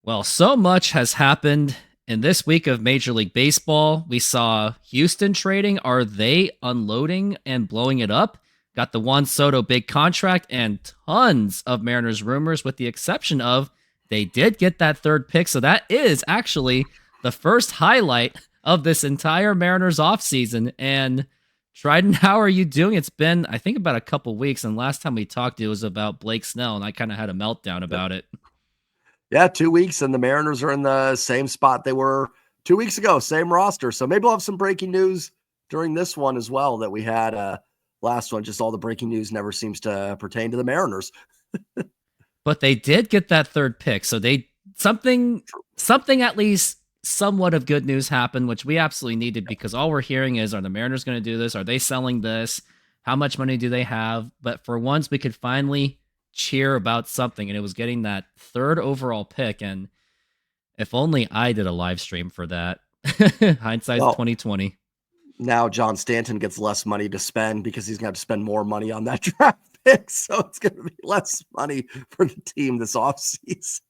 Well, so much has happened in this week of Major League Baseball. We saw Houston trading. Are they unloading and blowing it up? Got the Juan Soto big contract and tons of Mariners rumors, with the exception of they did get that third pick. So that is actually the first highlight of this entire Mariners offseason. And Trident, how are you doing? It's been, I think, about a couple weeks. And last time we talked, it was about Blake Snell, and I kind of had a meltdown about it. Yeah, 2 weeks, and the Mariners are in the same spot they were 2 weeks ago, same roster. So maybe we'll have some breaking news during this one as well that we had last one. Just all the breaking news never seems to pertain to the Mariners. But they did get that third pick, so they something at least somewhat of good news happened, which we absolutely needed, because all we're hearing is, are the Mariners going to do this? Are they selling this? How much money do they have? But for once, we could finally cheer about something, and it was getting that third overall pick. And if only I did a live stream for that. Hindsight's 2020. Now John Stanton gets less money to spend because he's going to have to spend more money on that draft pick. So it's going to be less money for the team this offseason.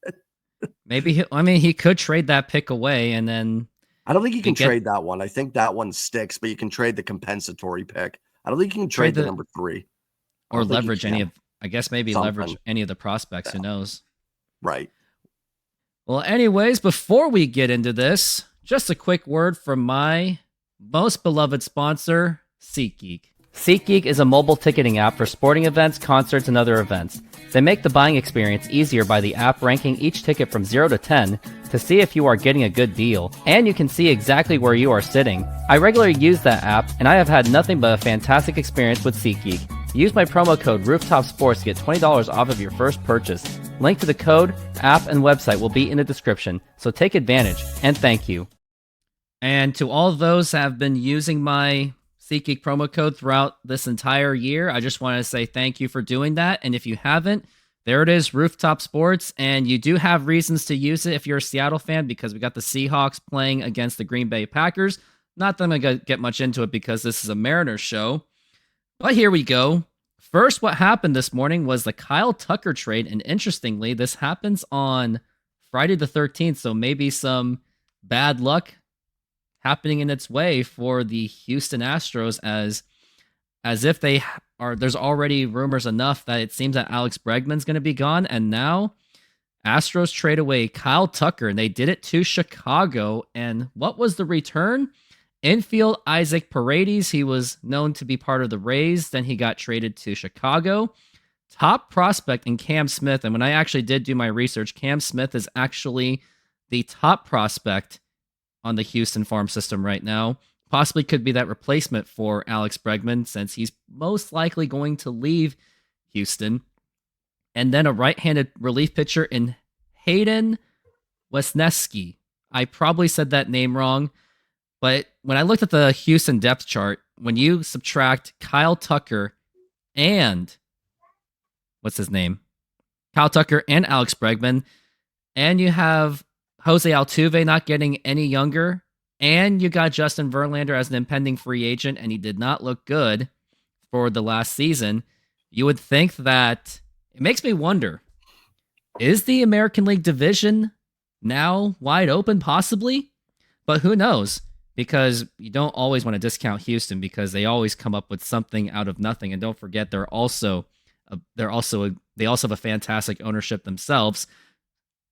Maybe he could trade that pick away, and then I don't think you can trade that one. I think that one sticks, but you can trade the compensatory pick. I don't think you can trade the number 3 or leverage any of. I guess maybe leverage any of the prospects. Yeah. Who knows? Right. Well, anyways, before we get into this, just a quick word from my most beloved sponsor, SeatGeek. SeatGeek is a mobile ticketing app for sporting events, concerts, and other events. They make the buying experience easier by the app ranking each ticket from 0 to 10 to see if you are getting a good deal, and you can see exactly where you are sitting. I regularly use that app, and I have had nothing but a fantastic experience with SeatGeek. Use my promo code RoofTopSports to get $20 off of your first purchase. Link to the code, app, and website will be in the description, so take advantage, and thank you. And to all those that have been using my SeatGeek promo code throughout this entire year, I just want to say thank you for doing that. And if you haven't, there it is, RoofTopSports, and you do have reasons to use it if you're a Seattle fan, because we got the Seahawks playing against the Green Bay Packers. Not that I'm going to get much into it because this is a Mariners show. But here we go. First, what happened this morning was the Kyle Tucker trade. And interestingly, this happens on Friday the 13th. So maybe some bad luck happening in its way for the Houston Astros, as if they are. There's already rumors enough that it seems that Alex Bregman's going to be gone. And now Astros trade away Kyle Tucker, and they did it to Chicago. And what was the return? Infield Isaac Paredes. He was known to be part of the Rays. Then he got traded to Chicago. Top prospect in Cam Smith. And when I actually did do my research, Cam Smith is actually the top prospect on the Houston farm system right now. Possibly could be that replacement for Alex Bregman, since he's most likely going to leave Houston. And then a right-handed relief pitcher in Hayden Wesneski. I probably said that name wrong. But when I looked at the Houston depth chart, when you subtract Kyle Tucker and Kyle Tucker and Alex Bregman, and you have Jose Altuve not getting any younger, and you got Justin Verlander as an impending free agent, and he did not look good for the last season, you would think that it makes me wonder, is the American League division now wide open possibly? But who knows? Because you don't always want to discount Houston, because they always come up with something out of nothing. And don't forget, they also have a fantastic ownership themselves.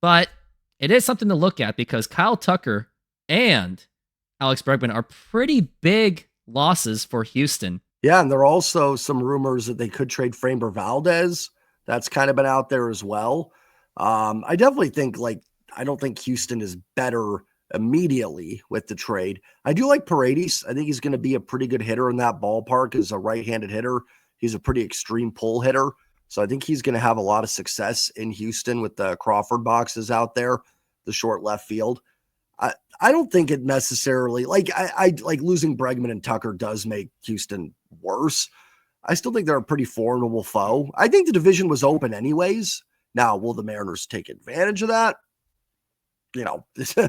But it is something to look at, because Kyle Tucker and Alex Bregman are pretty big losses for Houston. Yeah, and there are also some rumors that they could trade Framber Valdez. That's kind of been out there as well. I definitely think, I don't think Houston is better immediately with the trade. I do like Paredes. I think he's going to be a pretty good hitter in that ballpark as a right-handed hitter. He's a pretty extreme pull hitter. So I think he's going to have a lot of success in Houston with the Crawford boxes out there, the short left field. I don't think it necessarily, I losing Bregman and Tucker does make Houston worse. I still think they're a pretty formidable foe. I think the division was open anyways. Now, will the Mariners take advantage of that?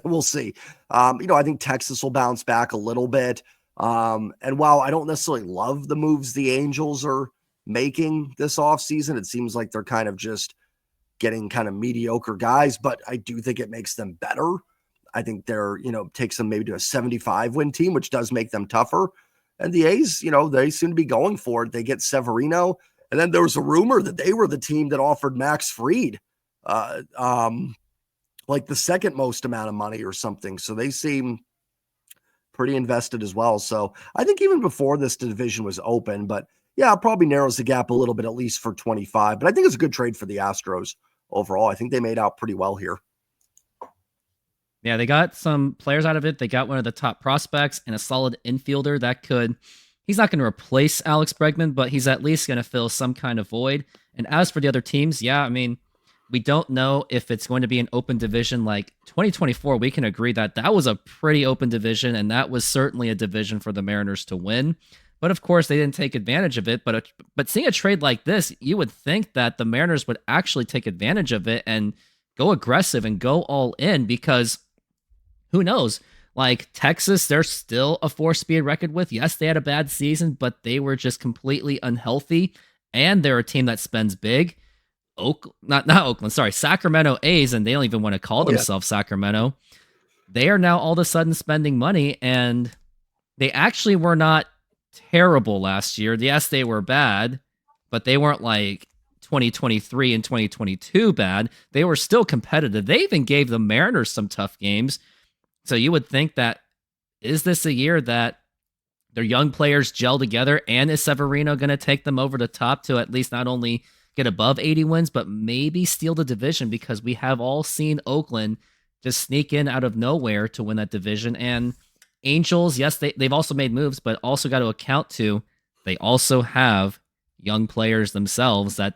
We'll see. I think Texas will bounce back a little bit. And while I don't necessarily love the moves the Angels are making this offseason, it seems like they're kind of just getting kind of mediocre guys, but I do think it makes them better. I think they're, takes them maybe to a 75 win team, which does make them tougher. And the A's, they seem to be going for it. They get Severino. And then there was a rumor that they were the team that offered Max Fried, like the second most amount of money or something. So they seem pretty invested as well. So I think even before this division was open, but yeah, it probably narrows the gap a little bit, at least for 25. But I think it's a good trade for the Astros overall. I think they made out pretty well here. Yeah, they got some players out of it. They got one of the top prospects and a solid infielder that he's not going to replace Alex Bregman, but he's at least going to fill some kind of void. And as for the other teams, yeah, I mean, we don't know if it's going to be an open division like 2024. We can agree that was a pretty open division, and that was certainly a division for the Mariners to win. But of course, they didn't take advantage of it. But seeing a trade like this, you would think that the Mariners would actually take advantage of it and go aggressive and go all in, because who knows? Like Texas, they're still a 4-speed record with. Yes, they had a bad season, but they were just completely unhealthy. And they're a team that spends big. Sacramento A's, and they don't even want to call themselves Sacramento. They are now all of a sudden spending money, and they actually were not terrible last year. Yes, they were bad, but they weren't like 2023 and 2022 bad. They were still competitive. They even gave the Mariners some tough games. So you would think that, is this a year that their young players gel together, and is Severino going to take them over the top to at least not only get above 80 wins, but maybe steal the division? Because we have all seen Oakland just sneak in out of nowhere to win that division. And Angels, yes, they've also made moves, but also got to account to, they also have young players themselves that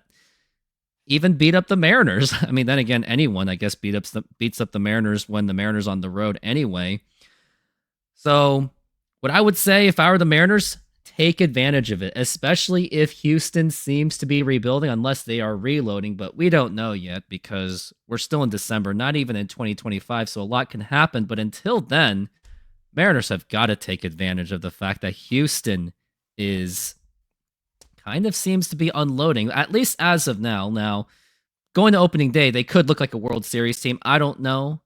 even beat up the Mariners. I mean, then again, anyone, I guess, beats up the Mariners when the Mariners on the road anyway. So what I would say, if I were the Mariners, take advantage of it, especially if Houston seems to be rebuilding, unless they are reloading, but we don't know yet because we're still in December, not even in 2025, so a lot can happen. But until then, Mariners have got to take advantage of the fact that Houston kind of seems to be unloading, at least as of now. Now, going to opening day, they could look like a World Series team. I don't know,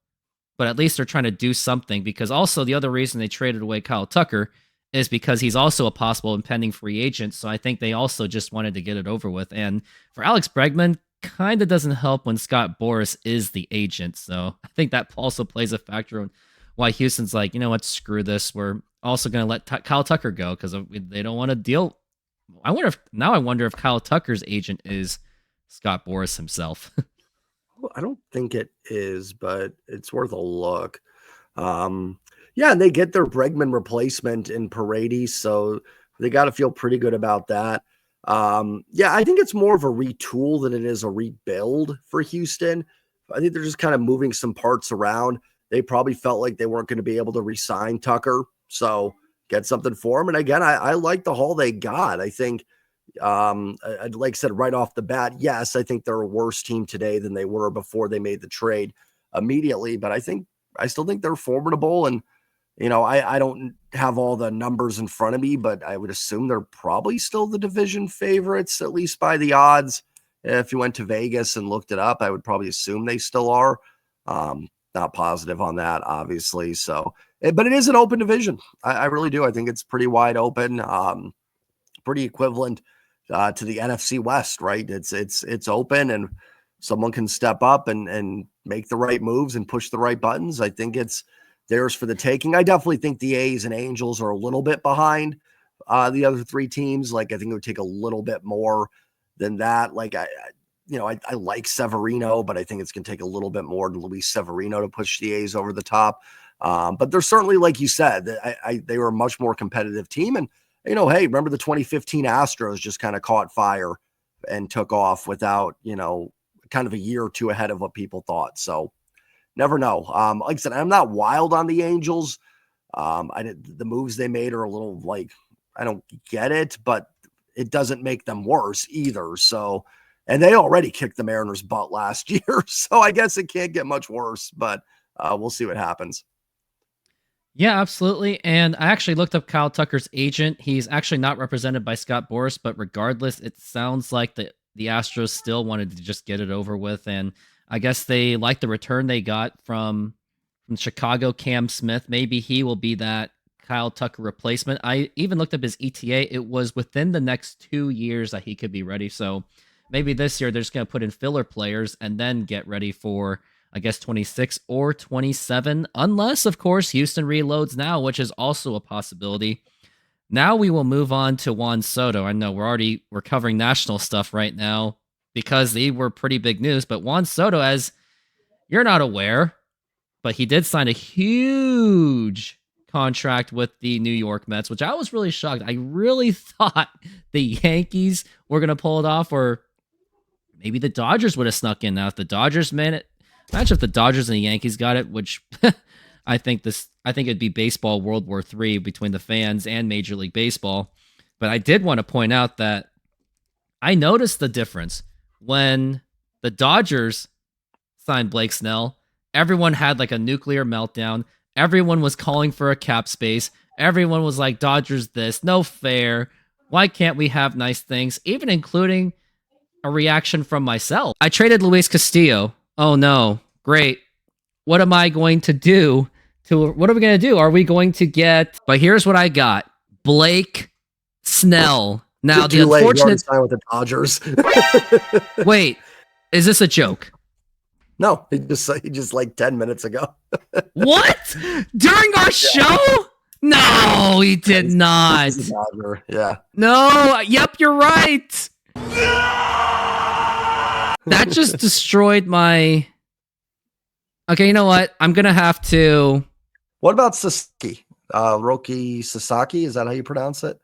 but at least they're trying to do something, because also the other reason they traded away Kyle Tucker is because he's also a possible impending free agent. So I think they also just wanted to get it over with. And for Alex Bregman, kind of doesn't help when Scott Boras is the agent. So I think that also plays a factor in why Houston's like, you know what, screw this. We're also going to let Kyle Tucker go because they don't want to deal. I wonder if Kyle Tucker's agent is Scott Boras himself. I don't think it is, but it's worth a look. Yeah, and they get their Bregman replacement in Paredes, so they got to feel pretty good about that. Yeah, I think it's more of a retool than it is a rebuild for Houston. I think they're just kind of moving some parts around. They probably felt like they weren't going to be able to re-sign Tucker, so get something for him. And again, I like the haul they got. I think, like I said, right off the bat, yes, I think they're a worse team today than they were before they made the trade immediately. But I still think they're formidable. And, I don't have all the numbers in front of me, but I would assume they're probably still the division favorites, at least by the odds. If you went to Vegas and looked it up, I would probably assume they still are. Not positive on that, obviously. So, but it is an open division. I really do. I think it's pretty wide open, pretty equivalent to the NFC West, right? It's open, and someone can step up and make the right moves and push the right buttons. I think it's theirs for the taking. I definitely think the A's and Angels are a little bit behind the other three teams. Like, I think it would take a little bit more than that. Like, I like Severino, but I think it's going to take a little bit more than Luis Severino to push the A's over the top. But they're certainly, like you said, they were a much more competitive team. And, hey, remember the 2015 Astros just kind of caught fire and took off without, kind of a year or two ahead of what people thought. So never know. Like I said, I'm not wild on the Angels. The moves they made are a little I don't get it, but it doesn't make them worse either. So, and they already kicked the Mariners' butt last year. So I guess it can't get much worse, but we'll see what happens. Yeah, absolutely. And I actually looked up Kyle Tucker's agent. He's actually not represented by Scott Boras, but regardless, it sounds like the the Astros still wanted to just get it over with, and I guess they like the return they got from Chicago, Cam Smith. Maybe he will be that Kyle Tucker replacement. I even looked up his ETA. It was within the next 2 years that he could be ready. So maybe this year they're just going to put in filler players and then get ready for, I guess, 26 or 27, unless, of course, Houston reloads now, which is also a possibility. Now we will move on to Juan Soto. I know we're covering national stuff right now because they were pretty big news, but Juan Soto, as you're not aware, but he did sign a huge contract with the New York Mets, which I was really shocked. I really thought the Yankees were going to pull it off, or maybe the Dodgers would have snuck in. Now, if the Dodgers imagine if the Dodgers and the Yankees got it, which I think it'd be baseball World War III between the fans and Major League Baseball. But I did want to point out that I noticed the difference when the Dodgers signed Blake Snell. Everyone had like a nuclear meltdown. Everyone was calling for a cap space. Everyone was like, Dodgers this, no fair. Why can't we have nice things? Even including a reaction from myself. I traded Luis Castillo. Oh no, great. What am I going to do? What are we going to do? Are we going to get... But here's what I got. Blake Snell. Now, the unfortunate... Sign with the Dodgers. Wait, is this a joke? No, he just like 10 minutes ago. What? During our show? No, he did not. Yeah. No, yep, you're right. That just destroyed my... Okay, you know what? I'm going to have to... What about Sasaki? Roki Sasaki? Is that how you pronounce it?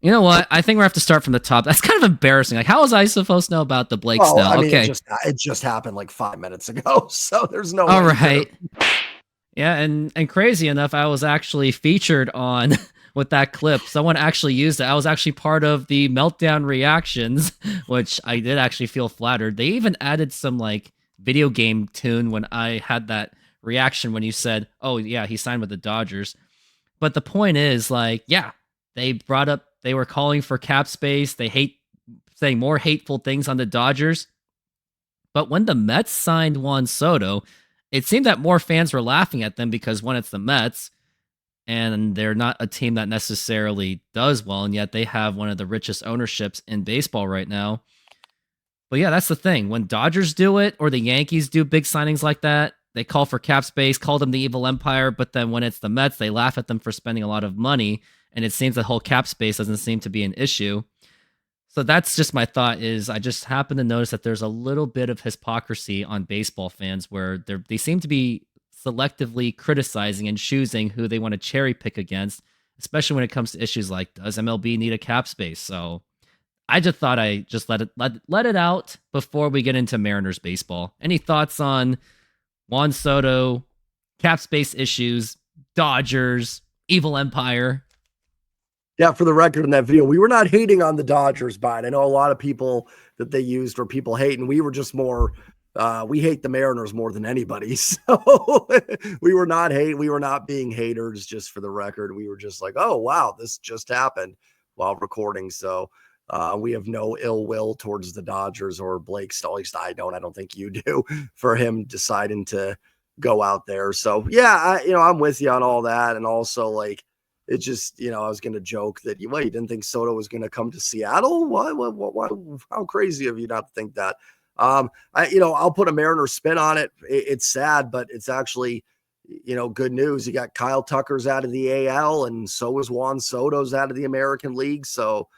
You know what? I think we have to start from the top. That's kind of embarrassing. Like, how was I supposed to know about the Blake Snell? I mean, okay. It just happened like 5 minutes ago, so there's no All way right. Yeah, and crazy enough, I was actually featured on with that clip. Someone actually used it. I was actually part of the meltdown reactions, which I did actually feel flattered. They even added some like video game tune when I had that reaction when you said, oh yeah, he signed with the Dodgers. But the point is, like, yeah, they were calling for cap space. They saying more hateful things on the Dodgers. But when the Mets signed Juan Soto, it seemed that more fans were laughing at them because, one, it's the Mets, and they're not a team that necessarily does well, and yet they have one of the richest ownerships in baseball right now. But yeah, that's the thing. When Dodgers do it or the Yankees do big signings like that, they call for cap space, call them the evil empire, but then when it's the Mets, they laugh at them for spending a lot of money, and it seems the whole cap space doesn't seem to be an issue. So that's just my thought. Is I just happen to notice that there's a little bit of hypocrisy on baseball fans where they seem to be selectively criticizing and choosing who they want to cherry pick against, especially when it comes to issues like, does MLB need a cap space? So I just thought I just let it out before we get into Mariners baseball. Any thoughts on Juan Soto, cap space issues, Dodgers, evil empire? Yeah, for the record in that video, we were not hating on the Dodgers, but I know a lot of people that they used were people hating. We were just more, we hate the Mariners more than anybody. So we were not being haters, just for the record. We were just like, oh, wow, this just happened while recording. So we have no ill will towards the Dodgers or Blake. At least I don't think you do, for him deciding to go out there. So yeah, I'm with you on all that. And also, like, it just, I was going to joke that you didn't think Soto was going to come to Seattle. Why, how crazy of you not to think that? I'll put a Mariner spin on it. It's sad, but it's actually, good news. You got Kyle Tucker's out of the AL, and so is Juan Soto's out of the American League. So,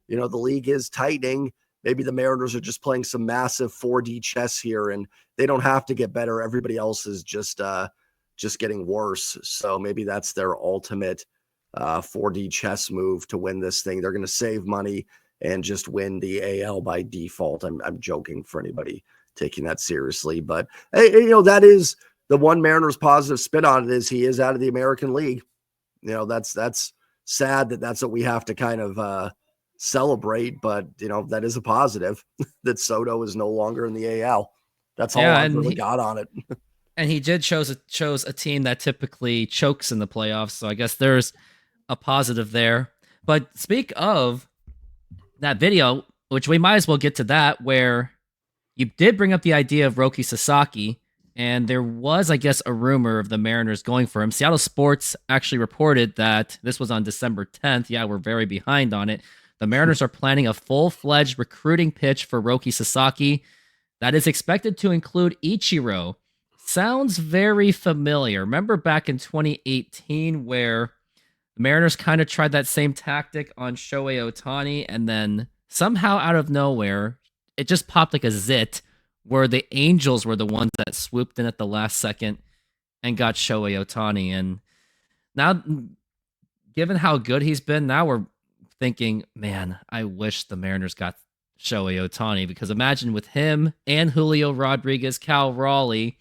the league is tightening. Maybe the Mariners are just playing some massive 4D chess here, and they don't have to get better. Everybody else is just getting worse. So maybe that's their ultimate 4D chess move to win this thing. They're going to save money and just win the AL by default. I'm joking for anybody taking that seriously, but hey, that is the one Mariners positive spin on it, is he is out of the American League. That's sad that's what we have to kind of celebrate, but that is a positive that Soto is no longer in the AL. That's all I've really got on it. And he did chose a team that typically chokes in the playoffs, so I guess there's a positive there. But speak of that video, which we might as well get to that, where you did bring up the idea of Roki Sasaki, and there was, I guess, a rumor of the Mariners going for him. Seattle Sports actually reported that this was on December 10th. Yeah, we're very behind on it. The Mariners are planning a full-fledged recruiting pitch for Roki Sasaki that is expected to include Ichiro. Sounds very familiar. Remember back in 2018 where the Mariners kind of tried that same tactic on Shohei Ohtani, and then somehow out of nowhere, it just popped like a zit where the Angels were the ones that swooped in at the last second and got Shohei Ohtani. And now, given how good he's been, now we're thinking, man, I wish the Mariners got Shohei Ohtani, because imagine with him and Julio Rodriguez, Cal Raleigh,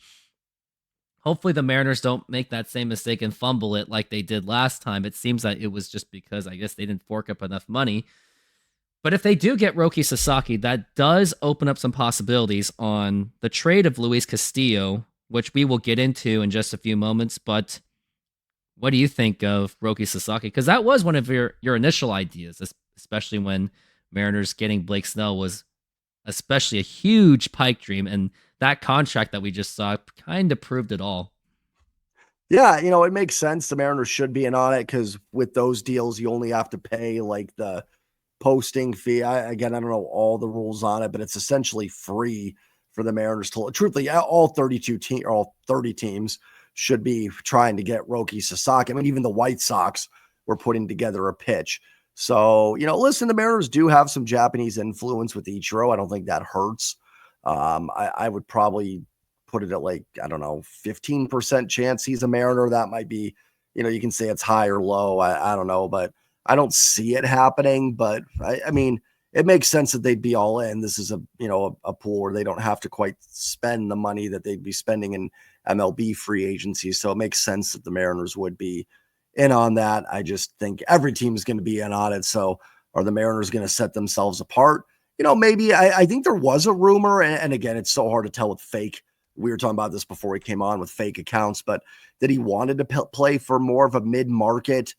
hopefully the Mariners don't make that same mistake and fumble it like they did last time. It seems that it was just because I guess they didn't fork up enough money. But if they do get Roki Sasaki, that does open up some possibilities on the trade of Luis Castillo, which we will get into in just a few moments. But what do you think of Roki Sasaki? Because that was one of your initial ideas, especially when Mariners getting Blake Snell was especially a huge pipe dream. And that contract that we just saw kind of proved it all. Yeah, it makes sense. The Mariners should be in on it because with those deals, you only have to pay like the posting fee. I don't know all the rules on it, but it's essentially free for the Mariners to. Truthfully, all 30 teams should be trying to get Roki Sasaki. I mean, even the White Sox were putting together a pitch. So, listen, the Mariners do have some Japanese influence with Ichiro. I don't think that hurts. I would probably put it at 15% chance he's a Mariner. That might be, you can say it's high or low. I don't know, but I don't see it happening. But I mean, it makes sense that they'd be all in. This is a pool where they don't have to quite spend the money that they'd be spending in MLB free agency. So it makes sense that the Mariners would be in on that. I just think every team is going to be in on it. So are the Mariners going to set themselves apart? Maybe I think there was a rumor, and again, it's so hard to tell with fake. We were talking about this before we came on with fake accounts, but that he wanted to play for more of a mid-market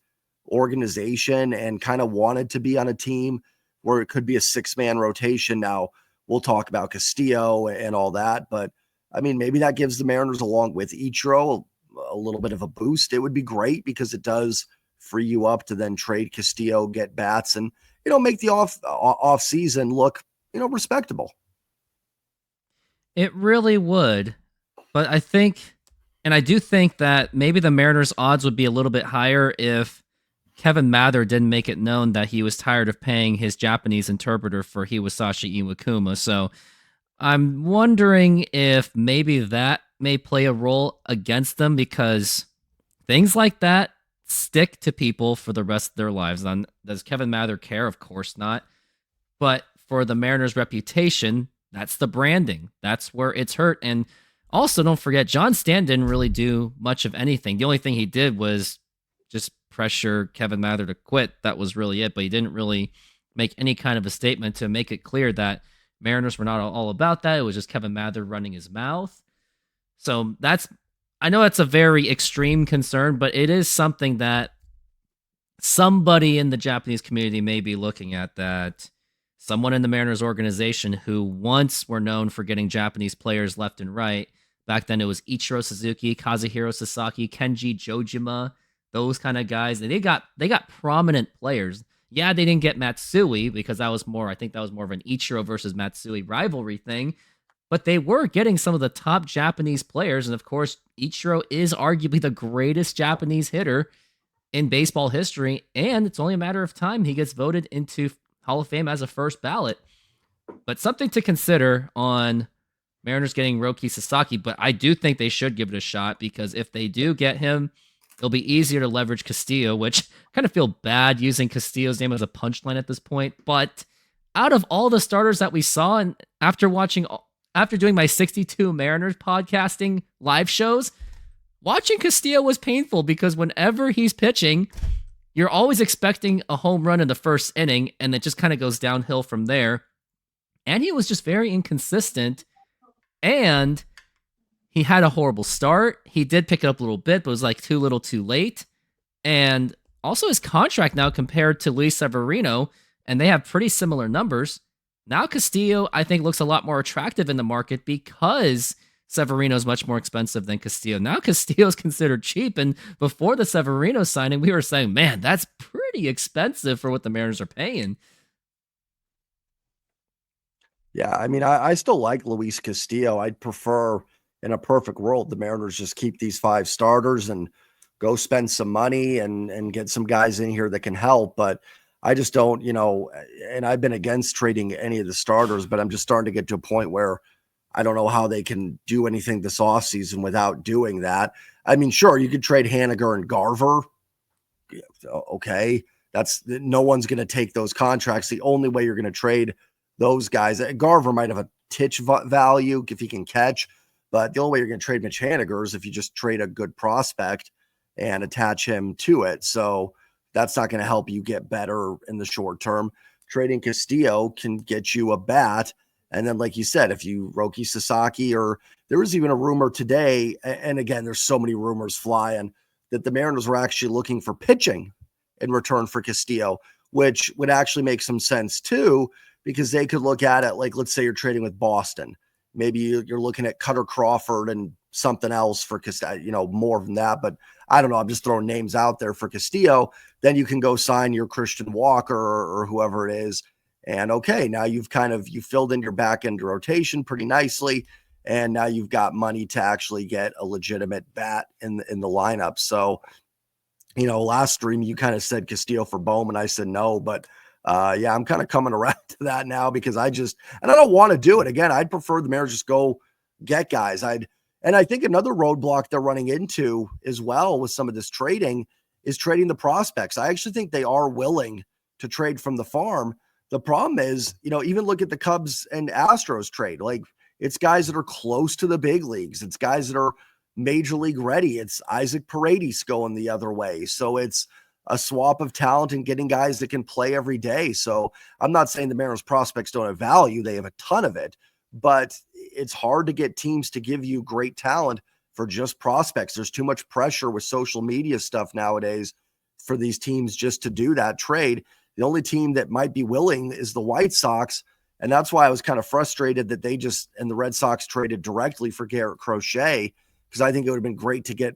organization and kind of wanted to be on a team where it could be a 6-man rotation. Now we'll talk about Castillo and all that, but I mean, maybe that gives the Mariners along with Ichiro a little bit of a boost. It would be great because it does free you up to then trade Castillo, get bats, and make the off season look respectable. It really would, but I do think that maybe the Mariners' odds would be a little bit higher if Kevin Mather didn't make it known that he was tired of paying his Japanese interpreter for Iwasashi Iwakuma. So I'm wondering if maybe that may play a role against them, because things like that stick to people for the rest of their lives. Does Kevin Mather care? Of course not. But for the Mariners' reputation, that's the branding. That's where it's hurt. And also, don't forget, John Stanton didn't really do much of anything. The only thing he did was just pressure Kevin Mather to quit. That was really it. But he didn't really make any kind of a statement to make it clear that Mariners were not all about that. It was just Kevin Mather running his mouth. So I know that's a very extreme concern, but it is something that somebody in the Japanese community may be looking at, that someone in the Mariners organization who once were known for getting Japanese players left and right. Back then it was Ichiro Suzuki, Kazuhiro Sasaki, Kenji Jojima, those kind of guys. And they got prominent players. Yeah, they didn't get Matsui because I think that was more of an Ichiro versus Matsui rivalry thing. But they were getting some of the top Japanese players. And of course, Ichiro is arguably the greatest Japanese hitter in baseball history. And it's only a matter of time he gets voted into Hall of Fame as a first ballot. But something to consider on Mariners getting Roki Sasaki. But I do think they should give it a shot, because if they do get him, it'll be easier to leverage Castillo, which I kind of feel bad using Castillo's name as a punchline at this point. But out of all the starters that we saw, and after doing my 62 Mariners podcasting live shows, watching Castillo was painful, because whenever he's pitching, you're always expecting a home run in the first inning, and it just kind of goes downhill from there. And he was just very inconsistent, and he had a horrible start. He did pick it up a little bit, but it was like too little too late. And also his contract now compared to Luis Severino, and they have pretty similar numbers, Now Castillo, I think, looks a lot more attractive in the market because Severino's much more expensive than Castillo. Now Castillo's considered cheap, and before the Severino signing, we were saying, man, that's pretty expensive for what the Mariners are paying. Yeah, I mean, I still like Luis Castillo. I'd prefer, in a perfect world, the Mariners just keep these 5 starters and go spend some money and get some guys in here that can help. But I just don't, and I've been against trading any of the starters, but I'm just starting to get to a point where I don't know how they can do anything this offseason without doing that. I mean, sure, you could trade Haniger and Garver. Okay. No one's going to take those contracts. The only way you're going to trade those guys, Garver might have a titch value if he can catch, but the only way you're going to trade Mitch Haniger is if you just trade a good prospect and attach him to it. So that's not going to help you get better in the short term. Trading Castillo can get you a bat. And then, like you said, if you Roki Sasaki, or there was even a rumor today, and again, there's so many rumors flying, that the Mariners were actually looking for pitching in return for Castillo, which would actually make some sense too, because they could look at it like, let's say you're trading with Boston. Maybe you're looking at Cutter Crawford and something else for Castillo, more than that. But I don't know. I'm just throwing names out there for Castillo. Then you can go sign your Christian Walker or whoever it is. And okay, now you filled in your back end rotation pretty nicely. And now you've got money to actually get a legitimate bat in the lineup. So, last stream you kind of said Castillo for Bowman. I said no, but yeah, I'm kind of coming around to that now because I don't want to do it again. I'd prefer the Mariners just go get guys. And I think another roadblock they're running into as well with some of this trading is trading the prospects. I actually think they are willing to trade from the farm. The problem is, even look at the Cubs and Astros trade. Like, it's guys that are close to the big leagues. It's guys that are major league ready. It's Isaac Paredes going the other way. So it's a swap of talent and getting guys that can play every day. So I'm not saying the Mariners prospects don't have value. They have a ton of it, but it's hard to get teams to give you great talent for just prospects. There's too much pressure with social media stuff nowadays for these teams just to do that trade. The only team that might be willing is the White Sox. And that's why I was kind of frustrated that and the Red Sox traded directly for Garrett Crochet, because I think it would have been great to get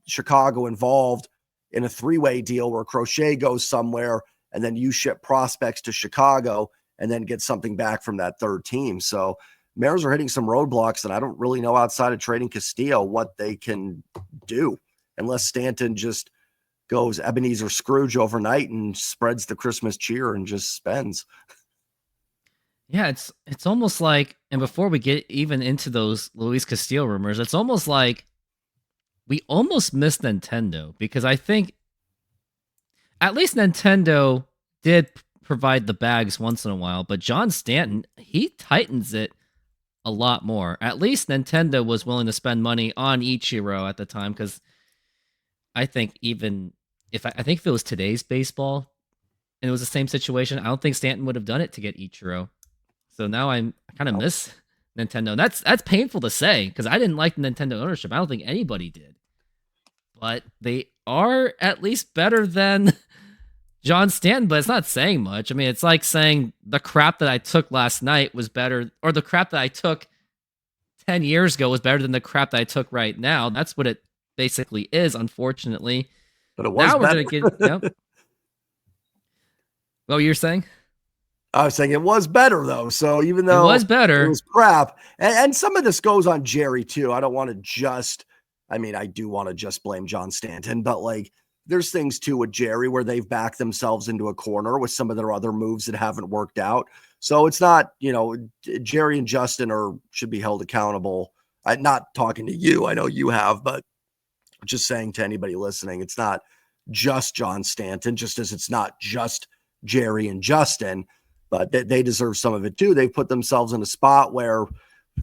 Chicago involved in a 3-way deal where Crochet goes somewhere and then you ship prospects to Chicago and then get something back from that third team. So Mariners are hitting some roadblocks, and I don't really know outside of trading Castillo what they can do unless Stanton just goes Ebenezer Scrooge overnight and spreads the Christmas cheer and just spends. Yeah, it's almost like, and before we get even into those Luis Castillo rumors, it's almost like we almost missed Nintendo, because I think at least Nintendo did provide the bags once in a while, but John Stanton, he tightens it a lot more. At least Nintendo was willing to spend money on Ichiro at the time, because I think even I think if it was today's baseball and it was the same situation, I don't think Stanton would have done it to get Ichiro. So now I kind of miss Nintendo. That's painful to say, because I didn't like the Nintendo ownership. I don't think anybody did. But they are at least better than John Stanton, but it's not saying much. I mean, it's like saying the crap that I took last night was better, or the crap that I took 10 years ago was better than the crap that I took right now. That's what it basically is, unfortunately. But it was now better. We're going to get... Yep. What were you saying? I was saying it was better, though. So even though it was better, it was crap. And some of this goes on Jerry, too. I don't want to I do want to just blame John Stanton, but like, there's things too with Jerry where they've backed themselves into a corner with some of their other moves that haven't worked out. So it's not, Jerry and Justin should be held accountable. I'm not talking to you. I know you have, but just saying to anybody listening, it's not just John Stanton, just as it's not just Jerry and Justin, but they deserve some of it too. They've put themselves in a spot where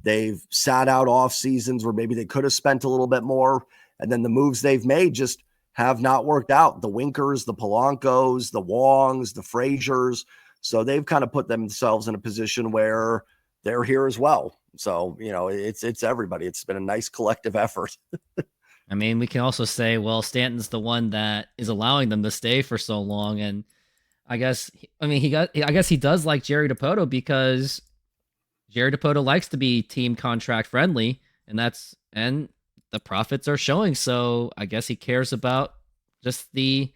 they've sat out off seasons where maybe they could have spent a little bit more. And then the moves they've made just have not worked out. The Winkers, the Polancos, the Wongs, the Fraziers. So they've kind of put themselves in a position where they're here as well. So, it's everybody. It's been a nice collective effort. I mean, we can also say, well, Stanton's the one that is allowing them to stay for so long. And I guess he does like Jerry Dipoto because Jerry Dipoto likes to be team contract friendly, and the profits are showing. So I guess he cares about just the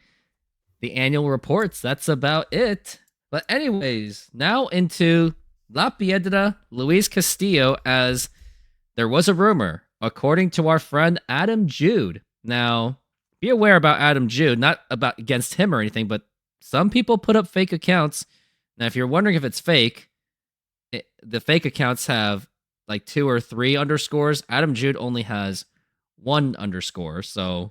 annual reports. That's about it. But anyways, now into La Piedra, Luis Castillo, as there was a rumor, according to our friend Adam Jude. Now, be aware about Adam Jude, not about against him or anything, but some people put up fake accounts. Now, if you're wondering if it's fake, the fake accounts have like 2 or 3 underscores. Adam Jude only has 1 underscore. So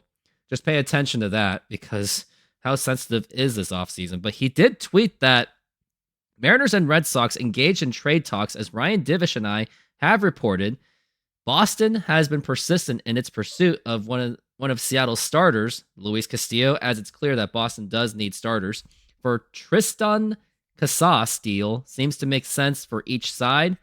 just pay attention to that, because how sensitive is this offseason? But he did tweet that Mariners and Red Sox engaged in trade talks, as Ryan Divish and I have reported. Boston has been persistent in its pursuit of one of Seattle's starters, Luis Castillo, as it's clear that Boston does need starters. For Tristan Casas deal seems to make sense for each side.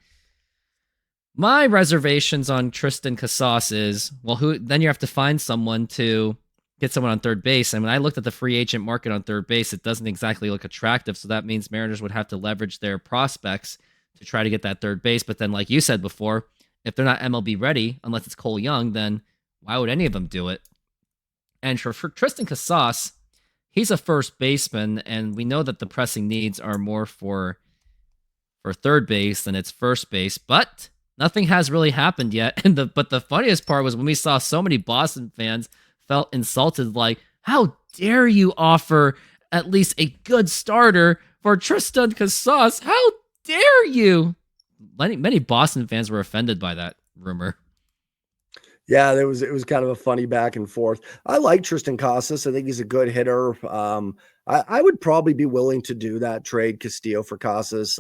My reservations on Tristan Casas is, then you have to find someone to get someone on third base. And when I looked at the free agent market on third base, it doesn't exactly look attractive. So that means Mariners would have to leverage their prospects to try to get that third base. But then, like you said before, if they're not MLB ready, unless it's Cole Young, then why would any of them do it? And for Tristan Casas, he's a first baseman, and we know that the pressing needs are more for third base than it's first base. But nothing has really happened yet. But the funniest part was when we saw so many Boston fans felt insulted, like, how dare you offer at least a good starter for Tristan Casas? How dare you? Many Boston fans were offended by that rumor. Yeah, it was kind of a funny back and forth. I like Tristan Casas. I think he's a good hitter. I would probably be willing to do that trade, Castillo for Casas.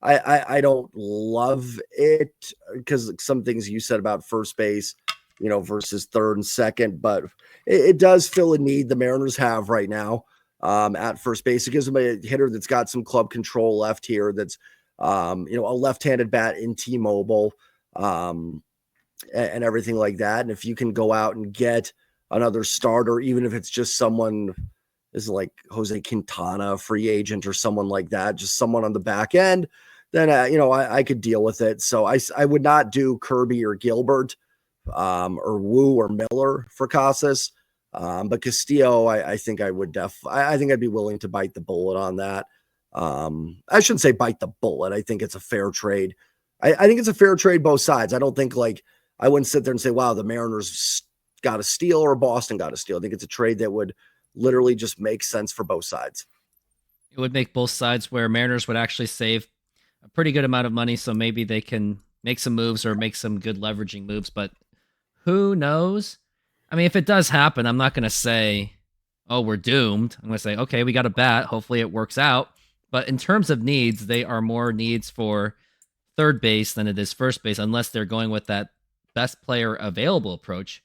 I don't love it because some things you said about first base, versus third and second, but it does fill a need the Mariners have right now at first base. It gives them a hitter that's got some club control left here. That's a left-handed bat in T-Mobile, and everything like that. And if you can go out and get another starter, even if it's just someone is like Jose Quintana, a free agent, or someone like that, just someone on the back end, then I could deal with it. So I would not do Kirby or Gilbert or Wu or Miller for Casas. But Castillo, I think I would I think I'd be willing to bite the bullet on that. I shouldn't say bite the bullet. I think it's a fair trade. I think it's a fair trade both sides. I don't think I wouldn't sit there and say, wow, the Mariners got a steal or Boston got a steal. I think it's a trade that would literally just make sense for both sides. It would make both sides where Mariners would actually save a pretty good amount of money. So maybe they can make some moves or make some good leveraging moves, but who knows? I mean, if it does happen, I'm not going to say, oh, we're doomed. I'm going to say, okay, we got a bat. Hopefully it works out. But in terms of needs, they are more needs for third base than it is first base, unless they're going with that best player available approach.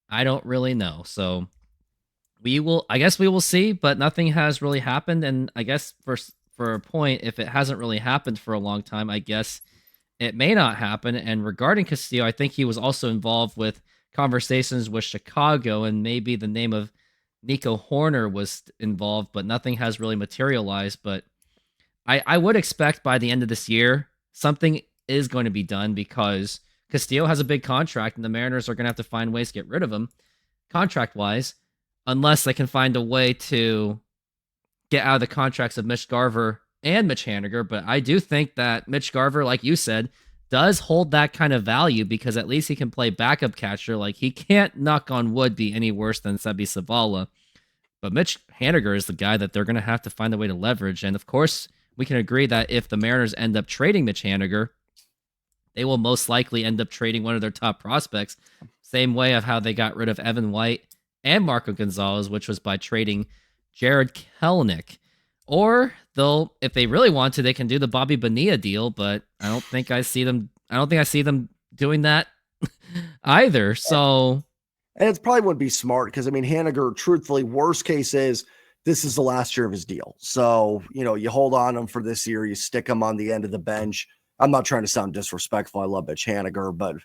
I don't really know. So I guess we will see, but nothing has really happened. And I guess for a point, if it hasn't really happened for a long time, I guess it may not happen. And regarding Castillo, I think he was also involved with conversations with Chicago, and maybe the name of Nico Horner was involved, but nothing has really materialized. But I would expect by the end of this year, something is going to be done, because Castillo has a big contract and the Mariners are going to have to find ways to get rid of him contract-wise, unless they can find a way to get out of the contracts of Mitch Garver and Mitch Haniger. But I do think that Mitch Garver, like you said, does hold that kind of value, because at least he can play backup catcher. Like, he can't, knock on wood, be any worse than Sebi Zavala. But Mitch Haniger is the guy that they're going to have to find a way to leverage. And of course, we can agree that if the Mariners end up trading Mitch Haniger, they will most likely end up trading one of their top prospects. Same way of how they got rid of Evan White and Marco Gonzalez, which was by trading Jared Kelenic. Or if they really want to, they can do the Bobby Bonilla deal, but I don't think I see them doing that either. So, and it probably wouldn't be smart, because Haniger, truthfully, worst case is this is the last year of his deal. So, you hold on him for this year, you stick him on the end of the bench. I'm not trying to sound disrespectful. I love Mitch Haniger, but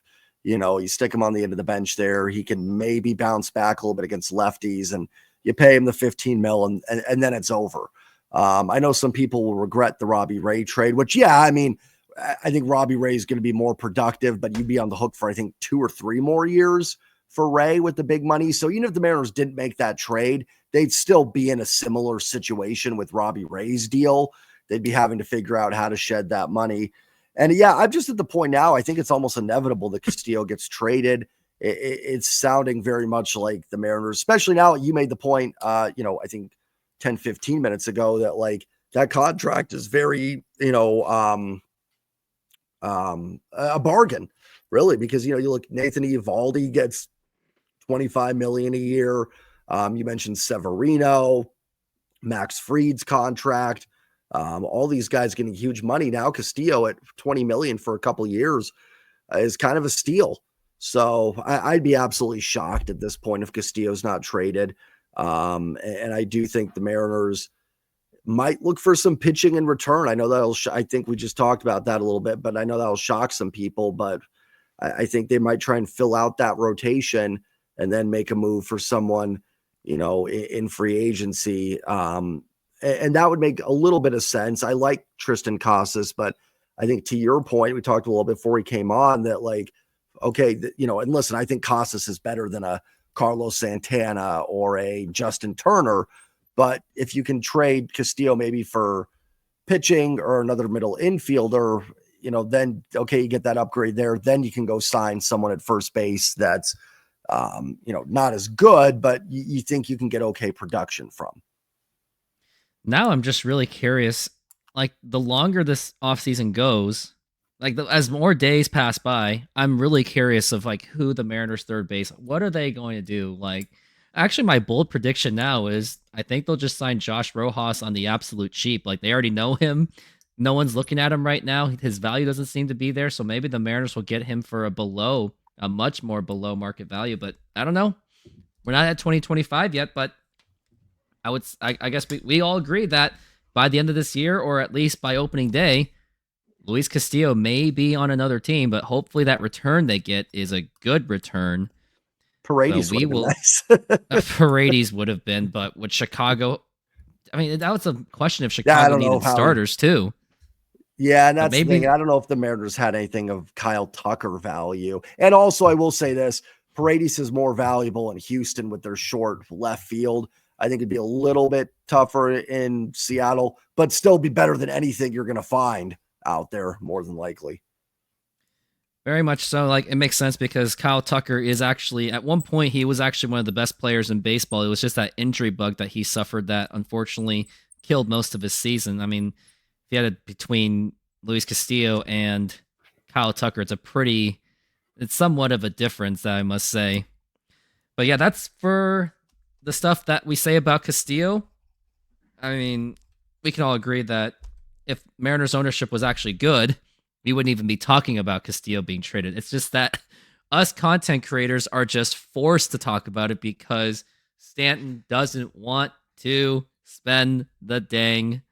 you stick him on the end of the bench there. He can maybe bounce back a little bit against lefties, and you pay him the $15 million, and then it's over. I know some people will regret the Robbie Ray trade, which, yeah, I mean, I think Robbie Ray is going to be more productive, but you'd be on the hook for, I think, 2 or 3 more years for Ray with the big money. So even if the Mariners didn't make that trade, they'd still be in a similar situation with Robbie Ray's deal. They'd be having to figure out how to shed that money. And yeah, I'm just at the point now, I think it's almost inevitable that Castillo gets traded. It's sounding very much like the Mariners, especially now you made the point, I think 10, 15 minutes ago that like that contract is very, a bargain really, because, you look, Nathan Eovaldi gets $25 million a year. You mentioned Severino, Max Fried's contract, all these guys getting huge money now. Castillo at $20 million for a couple of years is kind of a steal. So I'd be absolutely shocked at this point if Castillo's not traded. And I do think the Mariners might look for some pitching in return. I know I think we just talked about that a little bit, but I know that'll shock some people, but I think they might try and fill out that rotation and then make a move for someone, in free agency. And that would make a little bit of sense. I like Tristan Casas, but I think to your point, we talked a little bit before he came on that like, okay, and listen, I think Casas is better than a Carlos Santana or a Justin Turner. But if you can trade Castillo maybe for pitching or another middle infielder, then, okay, you get that upgrade there. Then you can go sign someone at first base that's, not as good, but you think you can get okay production from. Now I'm just really curious, like the longer this offseason goes, like as more days pass by, I'm really curious of like who the Mariners third base, what are they going to do? Like, actually my bold prediction now is I think they'll just sign Josh Rojas on the absolute cheap. Like they already know him. No one's looking at him right now. His value doesn't seem to be there. So maybe the Mariners will get him for a much more below market value, but I don't know. We're not at 2025 yet, but I guess we all agree that by the end of this year, or at least by opening day, Luis Castillo may be on another team, but hopefully that return they get is a good return. Paredes would have been nice. Paredes would have been, but with Chicago, I mean, that was a question if Chicago needed starters too. Yeah, and that's the thing. I don't know if the Mariners had anything of Kyle Tucker value. And also, I will say this, Paredes is more valuable in Houston with their short left field. I think it'd be a little bit tougher in Seattle, but still be better than anything you're going to find out there, more than likely. Very much so. Like, it makes sense because Kyle Tucker is actually, at one point, he was actually one of the best players in baseball. It was just that injury bug that he suffered that unfortunately killed most of his season. I mean, if you had it between Luis Castillo and Kyle Tucker, it's somewhat of a difference, I must say. But yeah, that's for the stuff that we say about Castillo. I mean, we can all agree that if Mariners ownership was actually good, we wouldn't even be talking about Castillo being traded. It's just that us content creators are just forced to talk about it because Stanton doesn't want to spend the dang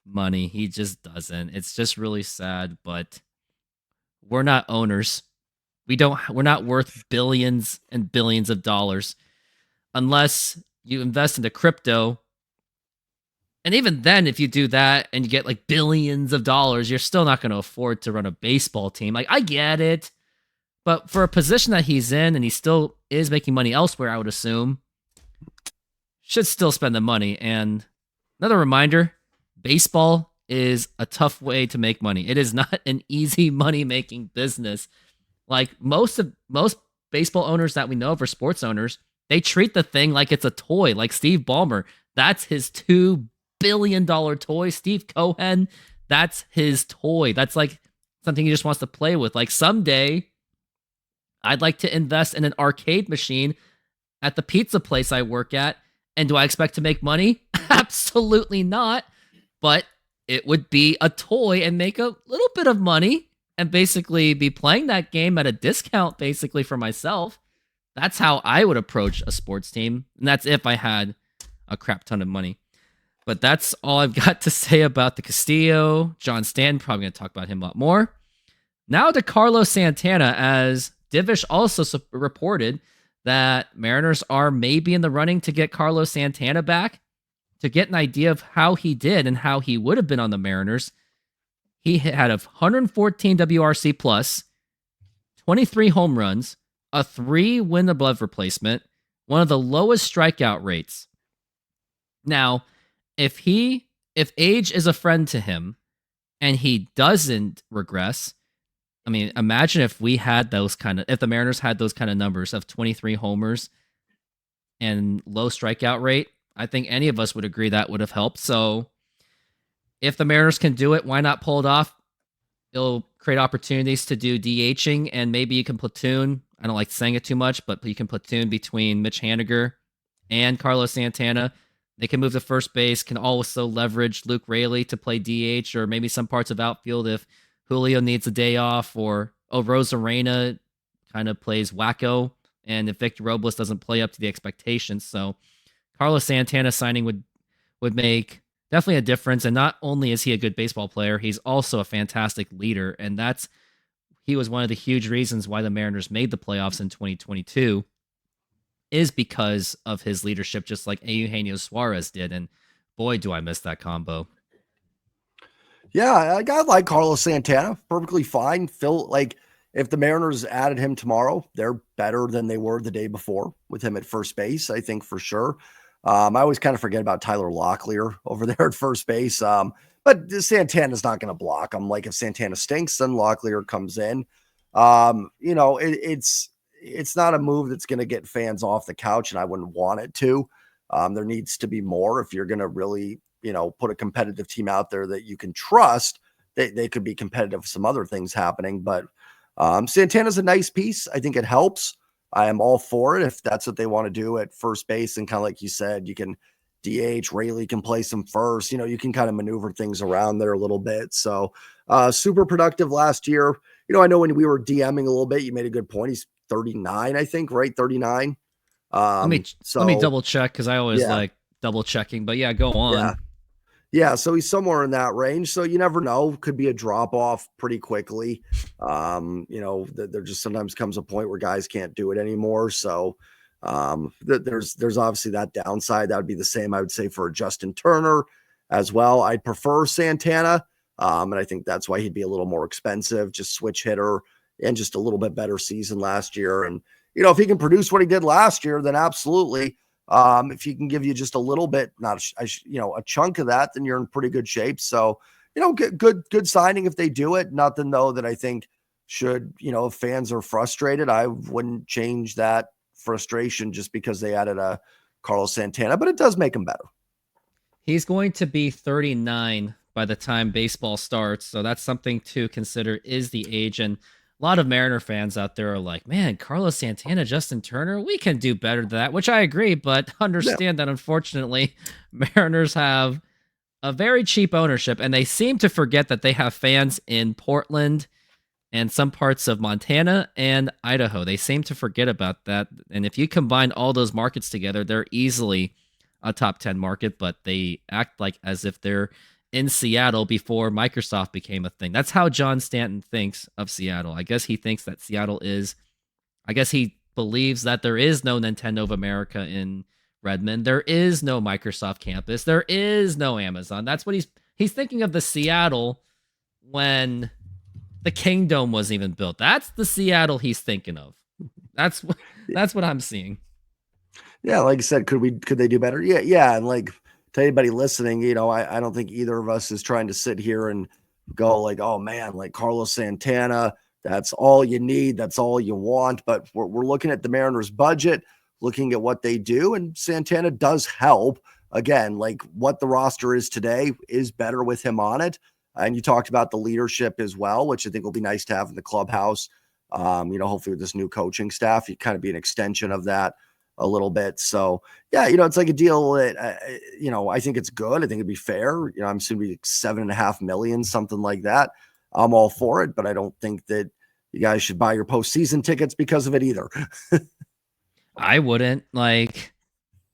money. He just doesn't. It's just really sad, but we're not owners. We're not worth billions and billions of dollars unless you invest into crypto. And even then, if you do that and you get like billions of dollars, you're still not going to afford to run a baseball team. Like, I get it, but for a position that he's in and he still is making money elsewhere, I would assume, should still spend the money. And another reminder, baseball is a tough way to make money. It is not an easy money-making business. Like most baseball owners that we know of, or sports owners, they treat the thing like it's a toy. Like Steve Ballmer, that's his $2 billion toy. Steve Cohen, that's his toy. That's like something he just wants to play with. Like someday, I'd like to invest in an arcade machine at the pizza place I work at. And do I expect to make money? Absolutely not. But it would be a toy and make a little bit of money and basically be playing that game at a discount basically for myself. That's how I would approach a sports team. And that's if I had a crap ton of money. But that's all I've got to say about the Castillo. John Stanton, probably going to talk about him a lot more. Now to Carlos Santana, as Divish also reported that Mariners are maybe in the running to get Carlos Santana back to get an idea of how he did and how he would have been on the Mariners, he had a 114 WRC plus, 23 home runs, a 3 win above replacement, one of the lowest strikeout rates. Now, if age is a friend to him and he doesn't regress, I mean, imagine if if the Mariners had those kind of numbers of 23 homers and low strikeout rate. I think any of us would agree that would have helped. So if the Mariners can do it, why not pull it off? It'll create opportunities to do DHing, and maybe you can platoon. I don't like saying it too much, but you can platoon between Mitch Haniger and Carlos Santana. They can move to first base, can also leverage Luke Raley to play DH, or maybe some parts of outfield if Julio needs a day off, or Rosarena kind of plays wacko, and if Victor Robles doesn't play up to the expectations. So Carlos Santana signing would make definitely a difference. And not only is he a good baseball player, he's also a fantastic leader. And he was one of the huge reasons why the Mariners made the playoffs in 2022 is because of his leadership, just like Eugenio Suarez did. And boy, do I miss that combo. Yeah, a guy like Carlos Santana, perfectly fine. If the Mariners added him tomorrow, they're better than they were the day before with him at first base, I think for sure. I always kind of forget about Tyler Locklear over there at first base. But Santana's not going to block him. Like if Santana stinks, then Locklear comes in. It's not a move that's going to get fans off the couch, and I wouldn't want it to. There needs to be more if you're going to really, put a competitive team out there that you can trust. They could be competitive with some other things happening, but Santana's a nice piece. I think it helps. I am all for it if that's what they want to do at first base. And kind of like you said, you can DH, Raley can play some first. You can kind of maneuver things around there a little bit. So super productive last year. I know when we were DMing a little bit, you made a good point. He's 39, I think, right? 39. Let me double check because I always like double checking. But yeah, go on. Yeah. Yeah, so he's somewhere in that range. So you never know. Could be a drop off pretty quickly. There just sometimes comes a point where guys can't do it anymore. So there's obviously that downside. That would be the same, I would say, for Justin Turner as well. I'd prefer Santana, and I think that's why he'd be a little more expensive, just switch hitter and just a little bit better season last year. And, if he can produce what he did last year, then absolutely. If he can give you just a little bit, not a chunk of that, then you're in pretty good shape. So, good signing if they do it. Nothing though that I think should, if fans are frustrated, I wouldn't change that frustration just because they added a Carlos Santana, but it does make him better. He's going to be 39 by the time baseball starts. So that's something to consider, is the age. And a lot of Mariner fans out there are like, man, Carlos Santana, Justin Turner, we can do better than that, which I agree, but understand that unfortunately Mariners have a very cheap ownership, and they seem to forget that they have fans in Portland and some parts of Montana and Idaho. They seem to forget about that. And if you combine all those markets together, they're easily a top 10 market, but they act like as if they're in Seattle before Microsoft became a thing. That's how John Stanton thinks of Seattle. I guess he thinks that he believes that there is no Nintendo of America in Redmond. There is no Microsoft campus. There is no Amazon. That's what he's thinking of the Seattle when the Kingdome wasn't even built. That's the Seattle he's thinking of. That's what I'm seeing. Yeah, like I said, could they do better? Yeah, and like to anybody listening, I don't think either of us is trying to sit here and go like, oh man, like Carlos Santana, that's all you need, that's all you want. But we're looking at the Mariners' budget, looking at what they do, and Santana does help. Again, like what the roster is today is better with him on it. And you talked about the leadership as well, which I think will be nice to have in the clubhouse. Hopefully with this new coaching staff, you kind of be an extension of that a little bit. So yeah, it's like a deal that, I think it's good. I think it'd be fair. I'm assuming like $7.5 million, something like that. I'm all for it, but I don't think that you guys should buy your postseason tickets because of it either. I wouldn't. Like,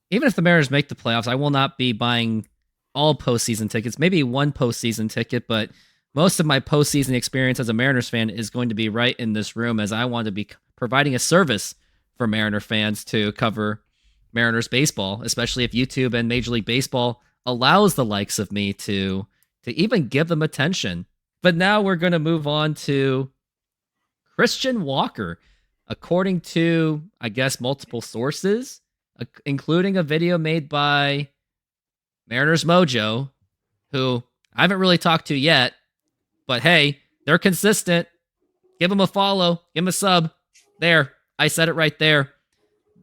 even if the Mariners make the playoffs, I will not be buying all postseason tickets, maybe one postseason ticket, but most of my postseason experience as a Mariners fan is going to be right in this room, as I want to be providing a service for Mariner fans to cover Mariners baseball, especially if YouTube and Major League Baseball allows the likes of me to even give them attention. But now we're going to move on to Christian Walker. According to, I guess, multiple sources, including a video made by Mariners Mojo, who I haven't really talked to yet, but hey, they're consistent. Give them a follow, give them a sub. There, I said it right there.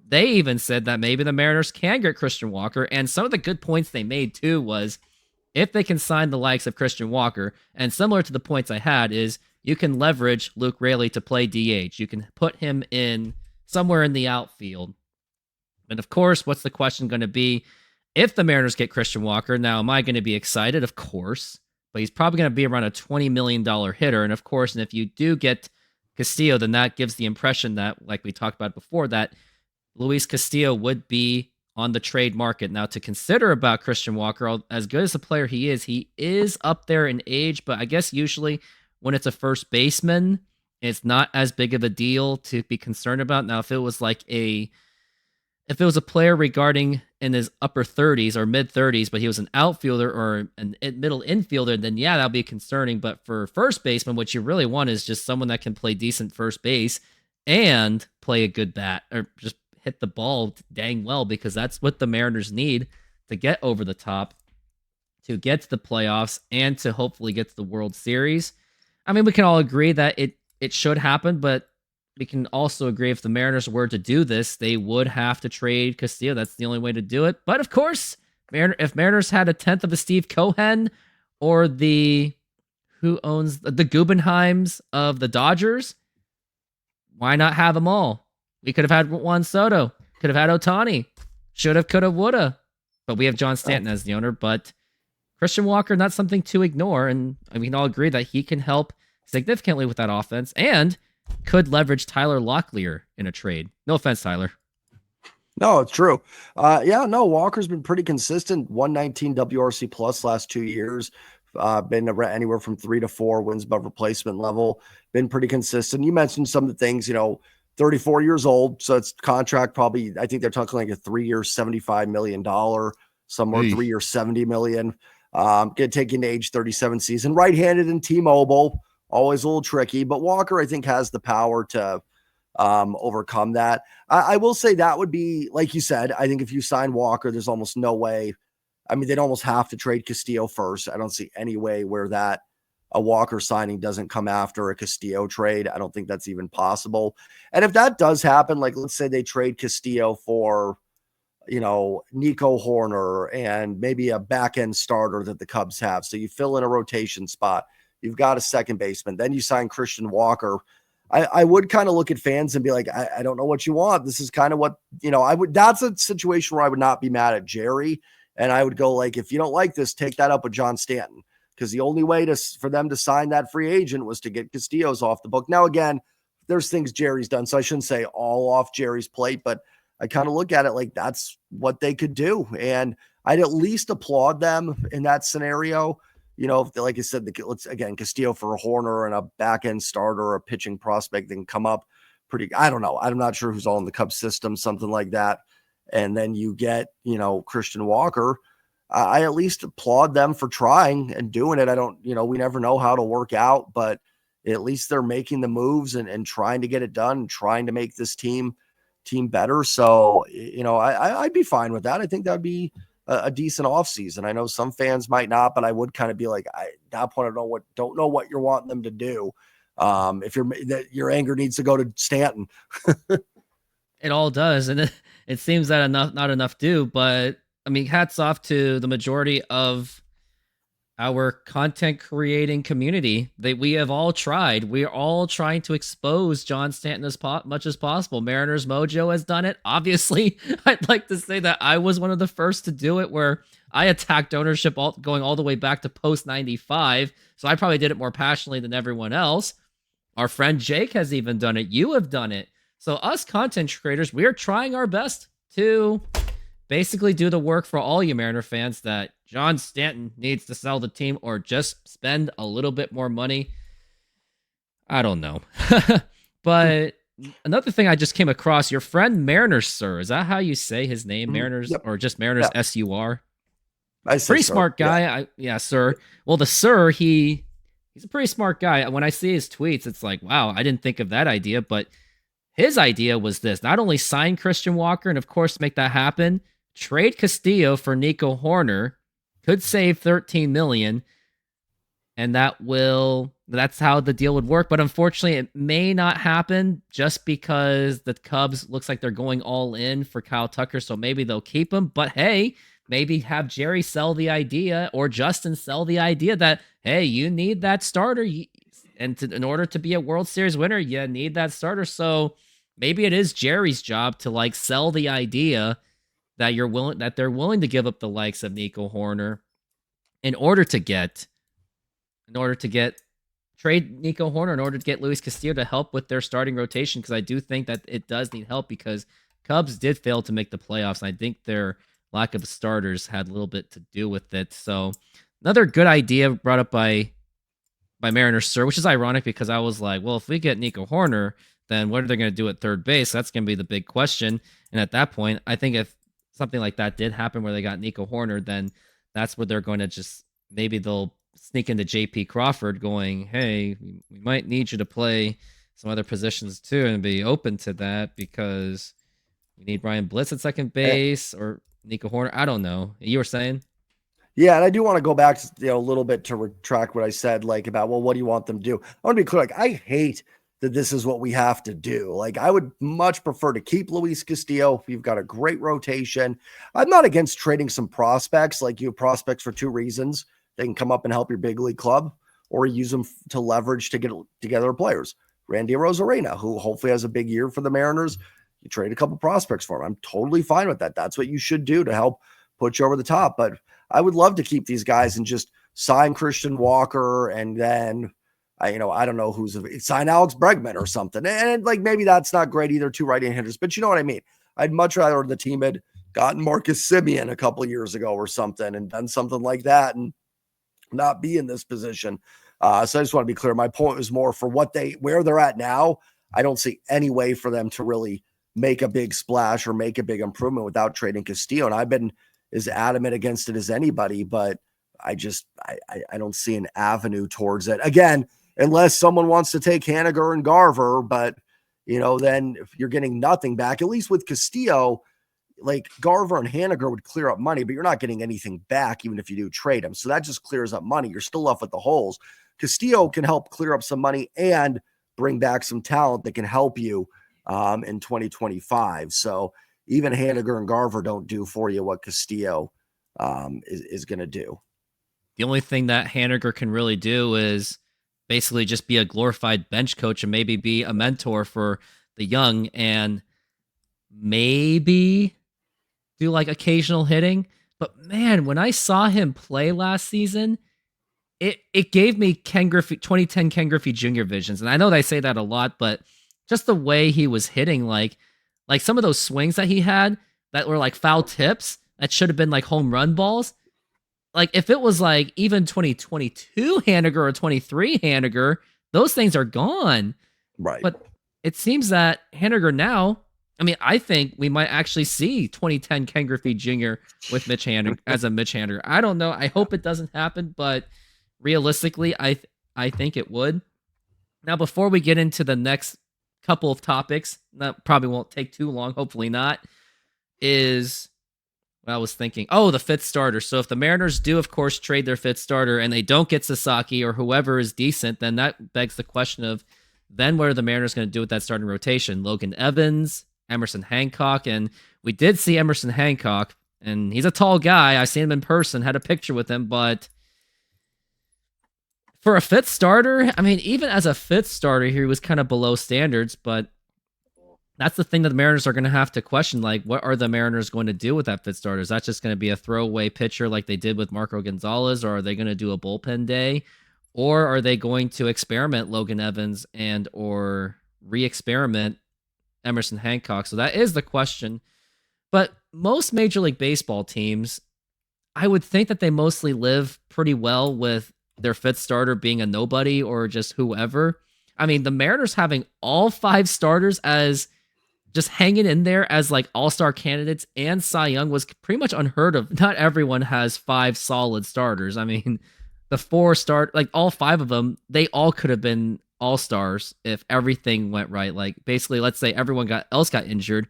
They even said that maybe the Mariners can get Christian Walker, and some of the good points they made too was if they can sign the likes of Christian Walker, and similar to the points I had is you can leverage Luke Raley to play DH. You can put him in somewhere in the outfield. And of course, what's the question going to be? If the Mariners get Christian Walker, now am I going to be excited? Of course. But he's probably going to be around a $20 million hitter. And of course, and if you do get Castillo, then that gives the impression that, like we talked about before, that Luis Castillo would be on the trade market. Now, to consider about Christian Walker, as good as a player he is up there in age, but I guess usually when it's a first baseman, it's not as big of a deal to be concerned about. Now, if it was a player regarding in his upper 30s or mid 30s, but he was an outfielder or a middle infielder, then yeah, that'll be concerning. But for first baseman, what you really want is just someone that can play decent first base and play a good bat or just hit the ball dang well, because that's what the Mariners need to get over the top, to get to the playoffs, and to hopefully get to the World Series. I mean, we can all agree that it should happen, but we can also agree if the Mariners were to do this, they would have to trade Castillo. That's the only way to do it. But of course, if Mariners had a tenth of a Steve Cohen or who owns the Guggenheims of the Dodgers, why not have them all? We could have had Juan Soto, could have had Ohtani, should have, could have, would have. But we have John Stanton as the owner. But Christian Walker, not something to ignore. And we can all agree that he can help significantly with that offense and could leverage Tyler Locklear in a trade. No offense, Tyler. No, it's true. Walker's been pretty consistent. 119 WRC plus last 2 years. Been anywhere from 3 to 4 wins above replacement level. Been pretty consistent. You mentioned some of the things, 34 years old. So it's contract probably, I think they're talking like a 3-year, $75 million, somewhere 3 years, $70 million. Get taken to age 37 season. Right-handed in T-Mobile. Always a little tricky, but Walker, I think, has the power to overcome that. I will say that would be, like you said, I think if you sign Walker, there's almost no way. I mean, they'd almost have to trade Castillo first. I don't see any way where a Walker signing doesn't come after a Castillo trade. I don't think that's even possible. And if that does happen, like let's say they trade Castillo for, Nico Horner and maybe a back-end starter that the Cubs have. So you fill in a rotation spot. You've got a second baseman. Then you sign Christian Walker. I would kind of look at fans and be like, I don't know what you want. This is kind of what, that's a situation where I would not be mad at Jerry. And I would go like, if you don't like this, take that up with John Stanton. Because the only way for them to sign that free agent was to get Castillo's off the book. Now, again, there's things Jerry's done. So I shouldn't say all off Jerry's plate, but I kind of look at it like that's what they could do. And I'd at least applaud them in that scenario. Like I said, Castillo for a Horner and a back-end starter or a pitching prospect that can come up pretty, I don't know. I'm not sure who's all in the Cubs system, something like that. And then you get, Christian Walker. I at least applaud them for trying and doing it. I don't, we never know how to work out, but at least they're making the moves and trying to get it done and trying to make this team better. So, I'd be fine with that. I think that'd be a decent offseason. I know some fans might not, but I would kind of be like, at that point, I don't know what you're wanting them to do. If your anger needs to go to Stanton. It all does. And it seems that not enough do, but I mean, hats off to the majority of our content creating community that we have all tried. We're all trying to expose John Stanton as much as possible. Mariners Mojo has done it. Obviously, I'd like to say that I was one of the first to do it, where I attacked ownership going all the way back to post 95. So I probably did it more passionately than everyone else. Our friend Jake has even done it. You have done it. So us content creators, we are trying our best to basically do the work for all you Mariner fans that John Stanton needs to sell the team or just spend a little bit more money. I don't know. But another thing I just came across, your friend Mariners Sir, is that how you say his name? Mariners, yep. Or just Mariners, Yep. SUR? I say Pretty sir. smart guy. Yeah, sir. Well, the sir, he's a pretty smart guy. When I see his tweets, it's like, wow, I didn't think of that idea. But his idea was this: not only sign Christian Walker and, of course, make that happen, trade Castillo for Nico Horner, could save $13 million, and that's how the deal would work. But unfortunately, it may not happen just because the Cubs looks like they're going all in for Kyle Tucker. So maybe they'll keep him. But hey, maybe have Jerry sell the idea or Justin sell the idea that, hey, you need that starter. In order to be a World Series winner, you need that starter. So maybe it is Jerry's job to like sell the idea that they're willing to give up the likes of Nico Horner in order to get trade Nico Horner in order to get Luis Castillo to help with their starting rotation, because I do think that it does need help, because Cubs did fail to make the playoffs, and I think their lack of starters had a little bit to do with it. So another good idea brought up by Mariners Sir, which is ironic because I was like, well, if we get Nico Horner, then what are they going to do at third base? That's going to be the big question. And at that point, I think if something like that did happen where they got Nico Horner, then that's where they're going to maybe they'll sneak into JP Crawford going, hey, we might need you to play some other positions too, and be open to that because we need Brian Blitz at second base or Nico Horner. I don't know. You were saying? Yeah, and I do want to go back, a little bit to retract what I said, like about, well, what do you want them to do? I want to be clear. Like, I hate that this is what we have to do. Like, I would much prefer to keep Luis Castillo. You've got a great rotation. I'm not against trading some prospects. Like, you have prospects for two reasons. They can come up and help your big league club, or use them to leverage to get together players. Randy Arozarena, who hopefully has a big year for the Mariners. You trade a couple prospects for him. I'm totally fine with that. That's what you should do to help put you over the top. But I would love to keep these guys and just sign Christian Walker, and then I don't know sign Alex Bregman or something. And like, maybe that's not great either, two right-hand hitters, but you know what I mean? I'd much rather the team had gotten Marcus Semien a couple of years ago or something and done something like that and not be in this position. So I just want to be clear. My point was more for where they're at now. I don't see any way for them to really make a big splash or make a big improvement without trading Castillo. And I've been as adamant against it as anybody, but I don't see an avenue towards it. Again, unless someone wants to take Haniger and Garver, but then if you're getting nothing back, at least with Castillo, like Garver and Haniger would clear up money, but you're not getting anything back even if you do trade them. So that just clears up money. You're still left with the holes. Castillo can help clear up some money and bring back some talent that can help you in 2025. So even Haniger and Garver don't do for you what Castillo is going to do. The only thing that Haniger can really do is basically just be a glorified bench coach and maybe be a mentor for the young and maybe do like occasional hitting. But man, when I saw him play last season, it gave me 2010 Ken Griffey Jr. visions. And I know that I say that a lot, but just the way he was hitting, like some of those swings that he had that were like foul tips that should have been like home run balls. Like if it was like even 2022 Haniger or 23 Haniger, those things are gone. Right. But it seems that Haniger now, I mean, I think we might actually see 2010 Ken Griffey Jr. with Mitch Haniger as a Mitch Haniger. I don't know. I hope it doesn't happen, but realistically, I think it would. Now, before we get into the next couple of topics, that probably won't take too long, hopefully not, is what I was thinking. Oh, the fifth starter. So if the Mariners do, of course, trade their fifth starter and they don't get Sasaki or whoever is decent, then that begs the question of then what are the Mariners going to do with that starting rotation? Logan Evans, Emerson Hancock, and we did see Emerson Hancock, and he's a tall guy. I've seen him in person, had a picture with him, but for a fifth starter, I mean, even as a fifth starter, he was kind of below standards, but that's the thing that the Mariners are going to have to question. Like, what are the Mariners going to do with that fifth starter? Is that just going to be a throwaway pitcher like they did with Marco Gonzalez, or are they going to do a bullpen day? Or are they going to experiment Logan Evans and or re-experiment Emerson Hancock? So that is the question. But most Major League Baseball teams, I would think that they mostly live pretty well with their fifth starter being a nobody or just whoever. I mean, the Mariners having all five starters as just hanging in there as like all-star candidates and Cy Young was pretty much unheard of. Not everyone has 5 solid starters. I mean, the 4 like all 5 of them, they all could have been all-stars if everything went right. Like basically, let's say everyone else got injured,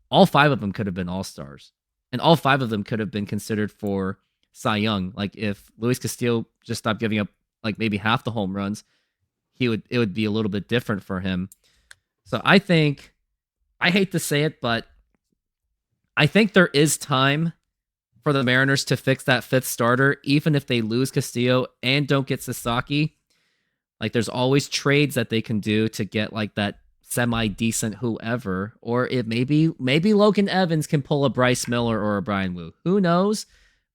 all 5 of them could have been all-stars. And all 5 of them could have been considered for Cy Young. Like if Luis Castillo just stopped giving up like maybe half the home runs, it would be a little bit different for him. So I think, I hate to say it, but I think there is time for the Mariners to fix that 5th starter, even if they lose Castillo and don't get Sasaki. Like there's always trades that they can do to get like that semi-decent whoever, or it maybe Logan Evans can pull a Bryce Miller or a Brian Wu. Who knows?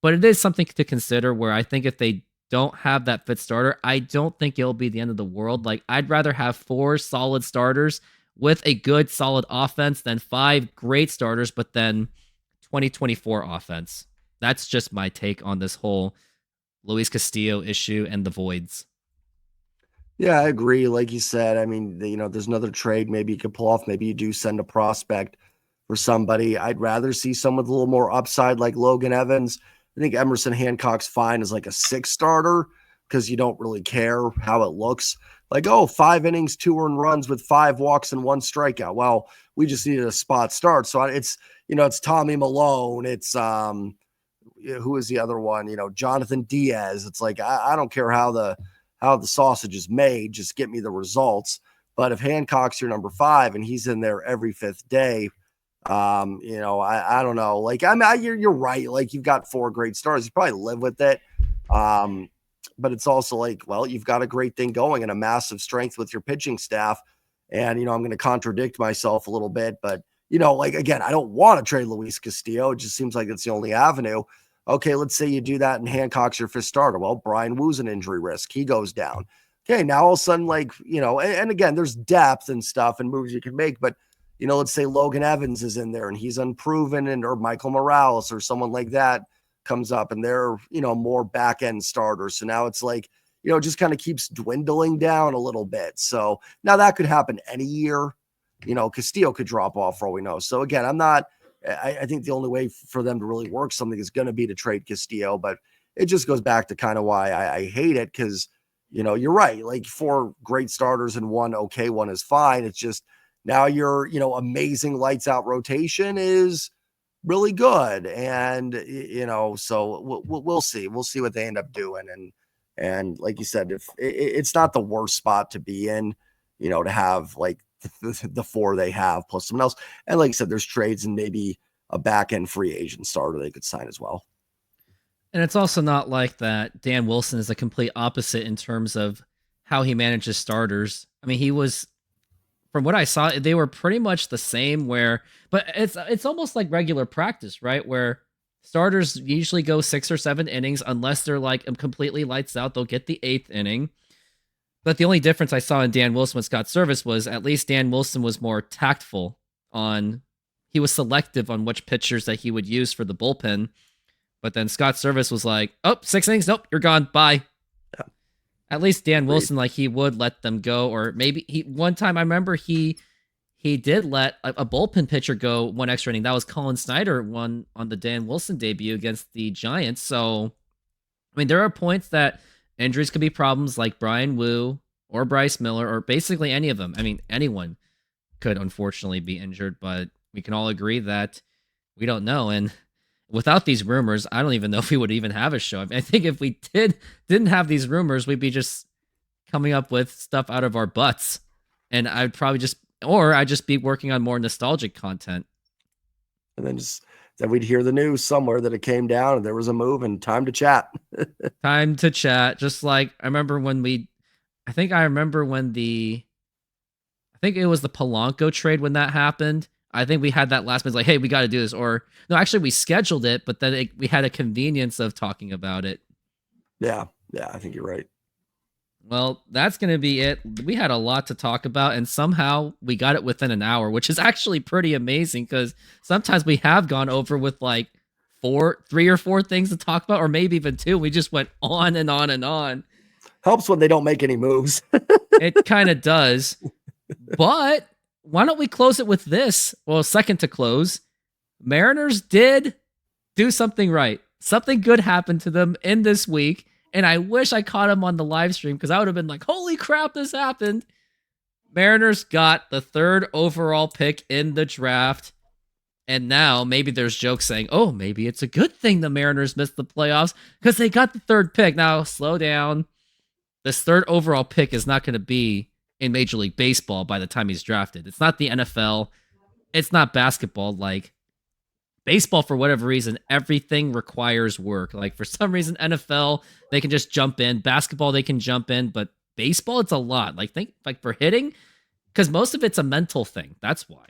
But it is something to consider where I think if they don't have that 5th starter, I don't think it'll be the end of the world. Like I'd rather have 4 solid starters with a good solid offense than 5 great starters, but then 2024 offense. That's just my take on this whole Luis Castillo issue and the voids. Yeah, I agree. Like you said, I mean, there's another trade maybe you could pull off. Maybe you do send a prospect for somebody. I'd rather see someone with a little more upside like Logan Evans. I think Emerson Hancock's fine as like a 6 starter because you don't really care how it looks. Like, 5 innings, 2 earned runs with 5 walks and 1 strikeout. Well, we just needed a spot start. So it's Tommy Malone. It's who is the other one? Jonathan Diaz. It's like I don't care how the sausage is made. Just get me the results. But if Hancock's your number 5 and he's in there every 5th day, I don't know. Like, I mean, you're right. Like, you've got 4 great stars. You probably live with it. But it's also like, well, you've got a great thing going and a massive strength with your pitching staff. And, I'm going to contradict myself a little bit, but, like, again, I don't want to trade Luis Castillo. It just seems like it's the only avenue. Okay, let's say you do that and Hancock's your 5th starter. Well, Brian Wu's an injury risk. He goes down. Okay, now all of a sudden, like, and again, there's depth and stuff and moves you can make, but let's say Logan Evans is in there and he's unproven, or Michael Morales or someone like that comes up and they're, more back end starters. So now it's like, just kind of keeps dwindling down a little bit. So now that could happen any year. Castillo could drop off for all we know. So again, I think the only way for them to really work something is going to be to trade Castillo, but it just goes back to kind of why I hate it. Cause you're right. Like 4 great starters and 1 okay one is fine. It's just, now your, amazing lights out rotation is really good. And, so we'll see. We'll see what they end up doing. And like you said, if it's not the worst spot to be in, to have like the 4 they have plus someone else. And like I said, there's trades and maybe a back end free agent starter they could sign as well. And it's also not like that Dan Wilson is the complete opposite in terms of how he manages starters. I mean, he was, from what I saw, they were pretty much the same but it's almost like regular practice, right? Where starters usually go 6 or 7 innings, unless they're like completely lights out, they'll get the 8th inning. But the only difference I saw in Dan Wilson with Scott Service was at least Dan Wilson was more tactful he was selective on which pitchers that he would use for the bullpen. But then Scott Service was like, 6 innings, nope, you're gone, bye. At least Dan Wilson, like, he would let them go, or maybe one time I remember he did let a bullpen pitcher go 1 extra inning. That was Colin Snyder on the Dan Wilson debut against the Giants. So, I mean, there are points that injuries could be problems, like Brian Wu or Bryce Miller, or basically any of them. I mean, anyone could unfortunately be injured, but we can all agree that we don't know. And without these rumors, I don't even know if we would even have a show. I mean, I think if we didn't have these rumors, we'd be just coming up with stuff out of our butts. And I'd probably I'd just be working on more nostalgic content. And then we'd hear the news somewhere that it came down and there was a move and time to chat. Time to chat. Just like I remember when I think it was the Polanco trade when that happened. I think we had that last minute, like, hey, we got to do this. Or no, actually we scheduled it, but then we had a convenience of talking about it. Yeah, I think you're right. Well, that's going to be it. We had a lot to talk about, and somehow we got it within an hour, which is actually pretty amazing because sometimes we have gone over with like 3 or 4 things to talk about, or maybe even 2. We just went on and on and on. Helps when they don't make any moves. It kind of does. But why don't we close it with this? Well, second to close, Mariners did do something right. Something good happened to them in this week, and I wish I caught him on the live stream because I would have been like, holy crap, this happened. Mariners got the 3rd overall pick in the draft, and now maybe there's jokes saying, oh, maybe it's a good thing the Mariners missed the playoffs because they got the 3rd pick. Now, slow down. This 3rd overall pick is not going to be in Major League Baseball by the time he's drafted. It's not the NFL. It's not basketball. Like, baseball, for whatever reason, everything requires work. Like, for some reason, NFL, they can just jump in. Basketball, they can jump in. But baseball, it's a lot. Like, think like for hitting, because most of it's a mental thing. That's why.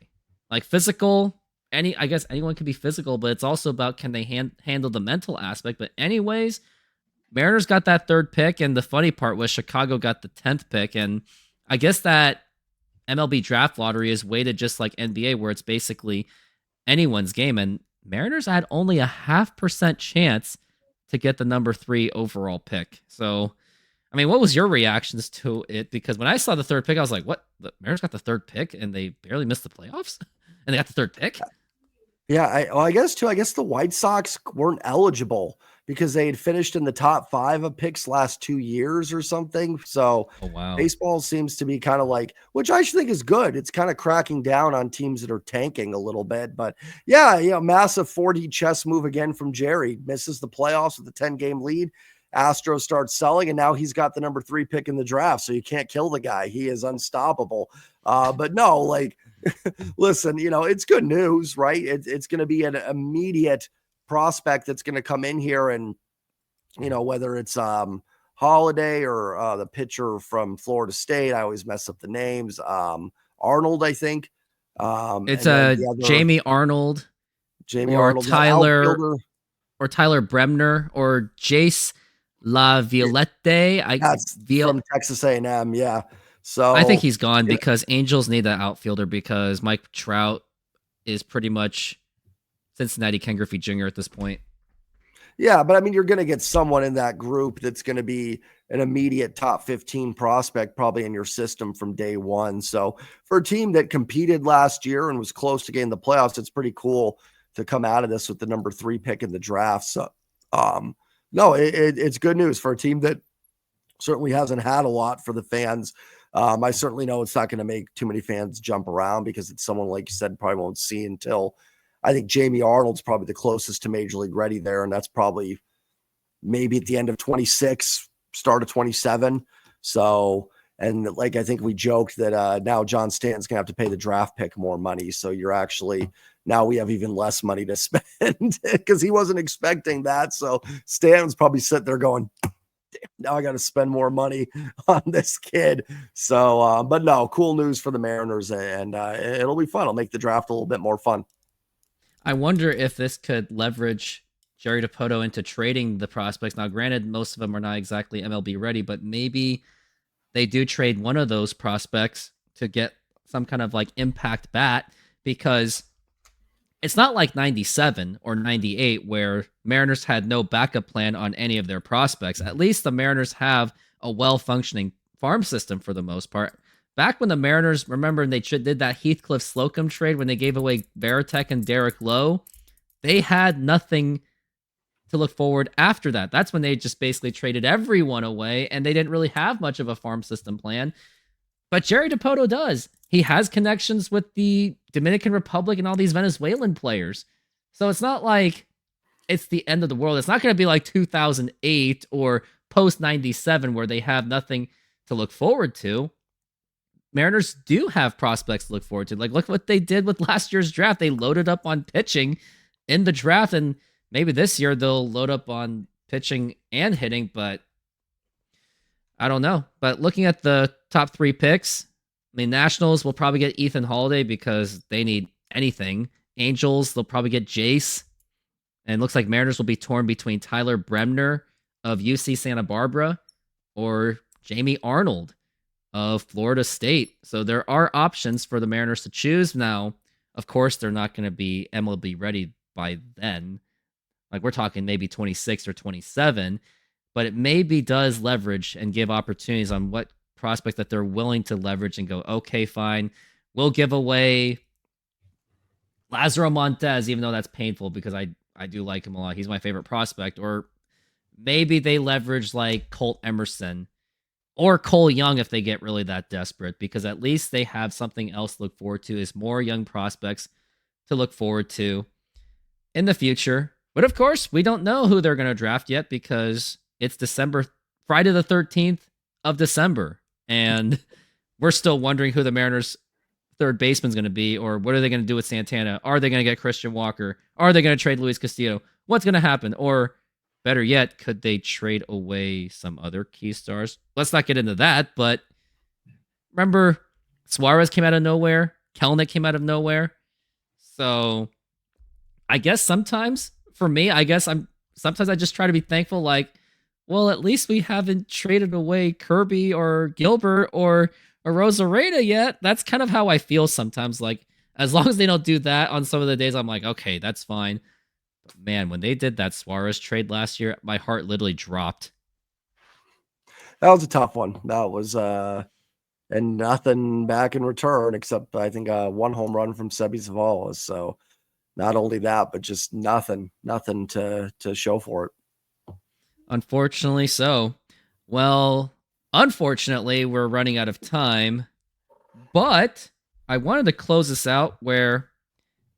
Like, physical, I guess anyone can be physical, but it's also about can they handle the mental aspect. But anyways, Mariners got that 3rd pick, and the funny part was Chicago got the 10th pick, and I guess that MLB draft lottery is weighted just like NBA, where it's basically anyone's game, and Mariners had only a 0.5% chance to get the number 3 overall pick. So, I mean, what was your reactions to it? Because when I saw the 3rd pick, I was like, what? The Mariners got the 3rd pick, and they barely missed the playoffs? And they got the 3rd pick? Yeah, I guess the White Sox weren't eligible because they had finished in the top 5 of picks last 2 years or something. So baseball seems to be kind of like, which I think is good. It's kind of cracking down on teams that are tanking a little bit. But yeah, massive 4D chess move again from Jerry. Misses the playoffs with a 10-game lead. Astros start selling, and now he's got the number 3 pick in the draft. So you can't kill the guy. He is unstoppable. But no, like, listen, it's good news, right? It's going to be an immediate prospect that's going to come in here, and whether it's Holiday or the pitcher from Florida State, I always mess up the names. Arnold, I think. It's Jamie Arnold, or Tyler Bremner, or Jace Laviolette. From Texas A&M, yeah. So I think he's gone because Angels need that outfielder because Mike Trout is pretty much Cincinnati Ken Griffey Jr. at this point. Yeah, but I mean, you're going to get someone in that group that's going to be an immediate top 15 prospect probably in your system from day one. So for a team that competed last year and was close to getting the playoffs, it's pretty cool to come out of this with the number 3 pick in the draft. So no, it's good news for a team that certainly hasn't had a lot for the fans. I certainly know it's not going to make too many fans jump around because it's someone, like you said, probably won't see until I think Jamie Arnold's probably the closest to Major League ready there. And that's probably maybe at the end of 26, start of 27. So, and like, I think we joked that now John Stanton's going to have to pay the draft pick more money. So you're actually, now we have even less money to spend because he wasn't expecting that. So Stanton's probably sitting there going, now I got to spend more money on this kid. So, but no, cool news for the Mariners, and it'll be fun. It'll make the draft a little bit more fun. I wonder if this could leverage Jerry Dipoto into trading the prospects. Now, granted, most of them are not exactly MLB ready, but maybe they do trade one of those prospects to get some kind of like impact bat, because it's not like 97 or 98 where Mariners had no backup plan on any of their prospects. At least the Mariners have a well-functioning farm system for the most part. Back when the Mariners, remember, they did that Heathcliff Slocum trade when they gave away Veritek and Derek Lowe, they had nothing to look forward after that. That's when they just basically traded everyone away, and they didn't really have much of a farm system plan. But Jerry Dipoto does. He has connections with the Dominican Republic and all these Venezuelan players. So it's not like it's the end of the world. It's not going to be like 2008 or post 97 where they have nothing to look forward to. Mariners do have prospects to look forward to. Like, look what they did with last year's draft. They loaded up on pitching in the draft, and maybe this year they'll load up on pitching and hitting, but I don't know. But looking at the top 3 picks, I mean, Nationals will probably get Ethan Holiday because they need anything. Angels, they'll probably get Jace. And it looks like Mariners will be torn between Tyler Bremner of UC Santa Barbara or Jamie Arnold of Florida State. So there are options for the Mariners to choose. Now, of course, they're not going to be MLB ready by then. Like, we're talking maybe 26 or 27. But it maybe does leverage and give opportunities on what prospect that they're willing to leverage and go, okay, fine, we'll give away Lazaro Montez, even though that's painful because I do like him a lot. He's my favorite prospect. Or maybe they leverage like Colt Emerson or Cole Young if they get really that desperate, because at least they have something else to look forward to, is more young prospects to look forward to in the future. But of course, we don't know who they're going to draft yet because it's Friday the 13th of December. And we're still wondering who the Mariners' third baseman is going to be, or what are they going to do with Santana? Are they going to get Christian Walker? Are they going to trade Luis Castillo? What's going to happen? Or better yet, could they trade away some other key stars? Let's not get into that, but remember, Suarez came out of nowhere. Kelenic came out of nowhere. So I guess sometimes, for me, sometimes I just try to be thankful, like, well, at least we haven't traded away Kirby or Gilbert or Rosarena yet. That's kind of how I feel sometimes. Like, as long as they don't do that on some of the days, I'm like, okay, that's fine. But man, when they did that Suarez trade last year, my heart literally dropped. That was a tough one. That was and nothing back in return except I think one home run from Sebi Zavala. So not only that, but just nothing to show for it. Unfortunately so. Well, unfortunately, we're running out of time, but I wanted to close this out where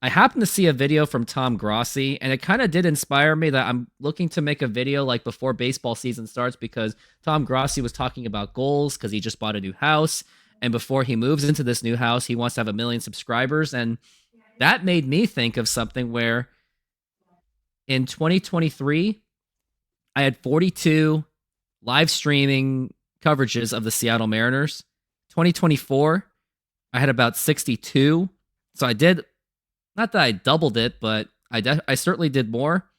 I happened to see a video from Tom Grossi, and it kind of did inspire me that I'm looking to make a video like before baseball season starts, because Tom Grossi was talking about goals because he just bought a new house, and before he moves into this new house, he wants to have 1 million subscribers, and that made me think of something where in 2023, I had 42 live streaming coverages of the Seattle Mariners. 2024, I had about 62. So I did, not that I doubled it, but I certainly did more.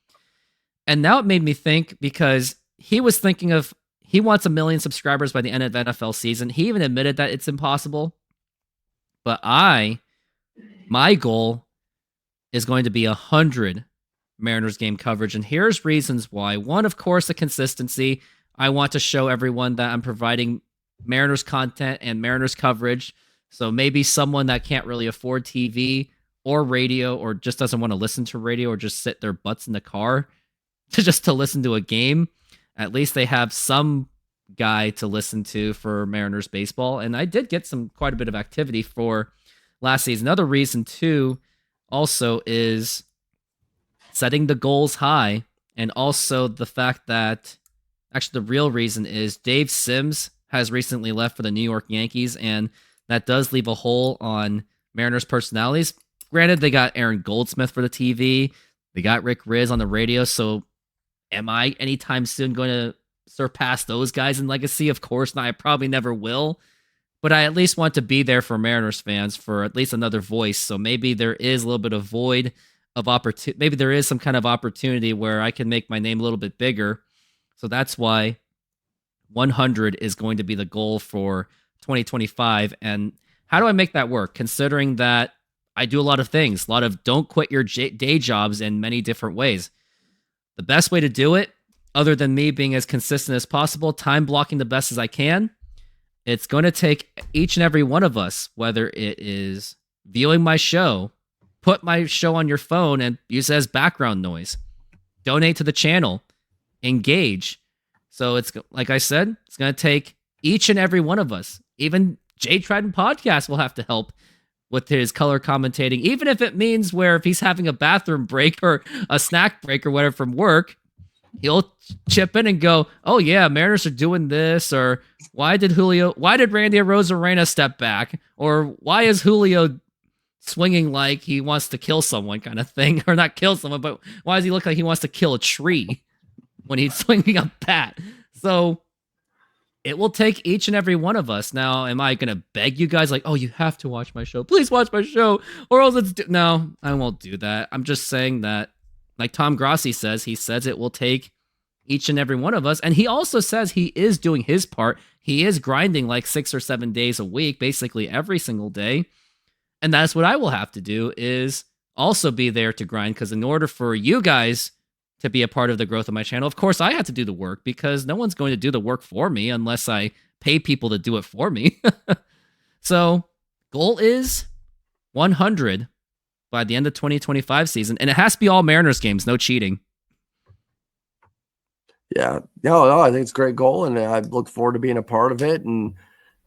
And now it made me think, because he was thinking of, he wants 1 million subscribers by the end of the NFL season. He even admitted that it's impossible. But my goal is going to be 100 Mariners game coverage, and here's reasons why. One, of course, the consistency. I want to show everyone that I'm providing Mariners content and Mariners coverage. So maybe someone that can't really afford TV or radio, or just doesn't want to listen to radio, or just sit their butts in the car to listen to a game, at least they have some guy to listen to for Mariners baseball. And I did get quite a bit of activity for last season. Another reason too also is setting the goals high, and also the fact that, actually the real reason is Dave Sims has recently left for the New York Yankees, and that does leave a hole on Mariners personalities. Granted, they got Aaron Goldsmith for the TV, they got Rick Riz on the radio, so am I anytime soon going to surpass those guys in legacy? Of course not, I probably never will, but I at least want to be there for Mariners fans for at least another voice, so maybe there is a little bit of void of opportunity. Maybe there is some kind of opportunity where I can make my name a little bit bigger. So that's why 100 is going to be the goal for 2025. And how do I make that work? Considering that I do a lot of things, a lot of don't quit your day jobs in many different ways. The best way to do it, other than me being as consistent as possible, time blocking the best as I can, it's going to take each and every one of us, whether it is viewing my show, put my show on your phone and use it as background noise, donate to the channel, engage. So it's, like I said, it's going to take each and every one of us. Even J Trident Podcast will have to help with his color commentating, even if it means where if he's having a bathroom break or a snack break or whatever from work, he'll chip in and go, oh yeah, Mariners are doing this, or why did Randy Arozarena step back, or why is Julio swinging like he wants to kill someone, kind of thing, or not kill someone, but why does he look like he wants to kill a tree when he's swinging a bat? So it will take each and every one of us. Now, am I going to beg you guys like, oh, you have to watch my show, please watch my show, or else no, I won't do that. I'm just saying that, like Tom Grossi says, he says it will take each and every one of us, and he also says he is doing his part. He is grinding like 6 or 7 days a week, basically every single day. And that's what I will have to do, is also be there to grind, because in order for you guys to be a part of the growth of my channel, of course, I have to do the work, because no one's going to do the work for me unless I pay people to do it for me. So Goal is 100 by the end of 2025 season, and it has to be all Mariners games, no cheating. Yeah, no, I think it's a great goal, and I look forward to being a part of it. And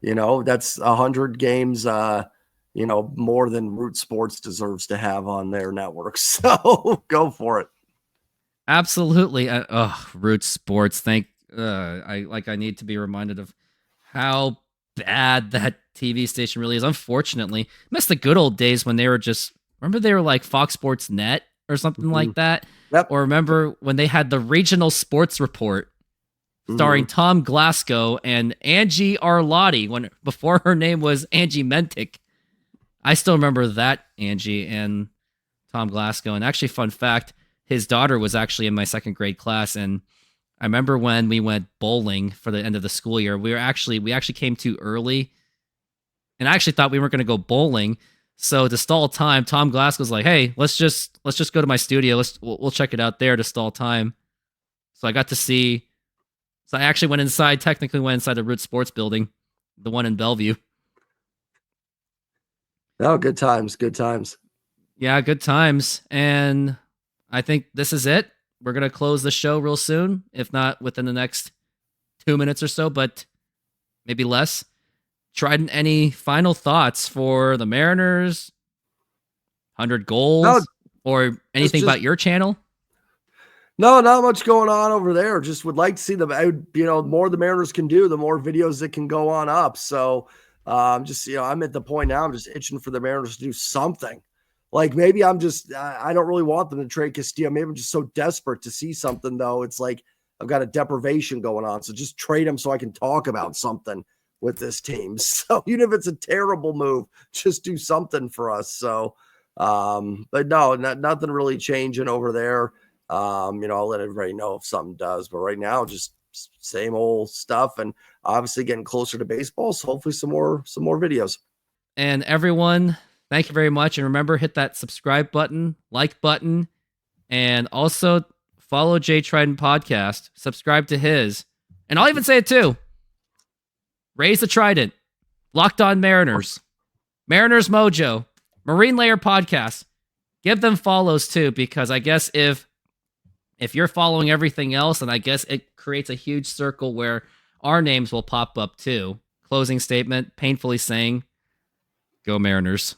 that's 100 games, more than Root Sports deserves to have on their network. So go for it. Absolutely. Root Sports. I need to be reminded of how bad that TV station really is. Unfortunately, I miss the good old days when they were like Fox Sports Net or something like that. Yep. Or remember when they had the regional sports report starring Tom Glasgow and Angie Arlotti before her name was Angie Mentick. I still remember that Angie and Tom Glasgow. And actually, fun fact, his daughter was actually in my second grade class. And I remember when we went bowling for the end of the school year, we actually came too early. And I actually thought we weren't going to go bowling. So to stall time, Tom Glasgow's like, "Hey, let's just go to my studio. We'll check it out there to stall time." So I got to see. So I actually technically went inside the Root Sports building, the one in Bellevue. Oh, good times, good times. Yeah, good times. And I think this is it. We're gonna close the show real soon, if not within the next 2 minutes or so, but maybe less. Trident, any final thoughts for the Mariners? 100 goals or anything about your channel? No, not much going on over there. Just would like to see the more the Mariners can do, the more videos that can go on up. So I'm at the point now, I'm just itching for the Mariners to do something. Like maybe I don't really want them to trade Castillo. Maybe I'm just so desperate to see something though. It's like I've got a deprivation going on. So just trade him so I can talk about something with this team. So even if it's a terrible move, just do something for us. So, but no, nothing really changing over there. I'll let everybody know if something does, but right now, just same old stuff, and obviously getting closer to baseball. So hopefully some more videos. And everyone, thank you very much. And remember, hit that subscribe button, like button, and also follow J Trident Podcast. Subscribe to his, and I'll even say it too. Raise the Trident, Locked On Mariners, Mariners Mojo, Marine Layer Podcast. Give them follows too, because I guess if you're following everything else, then I guess it creates a huge circle where our names will pop up too. Closing statement, painfully saying, go Mariners.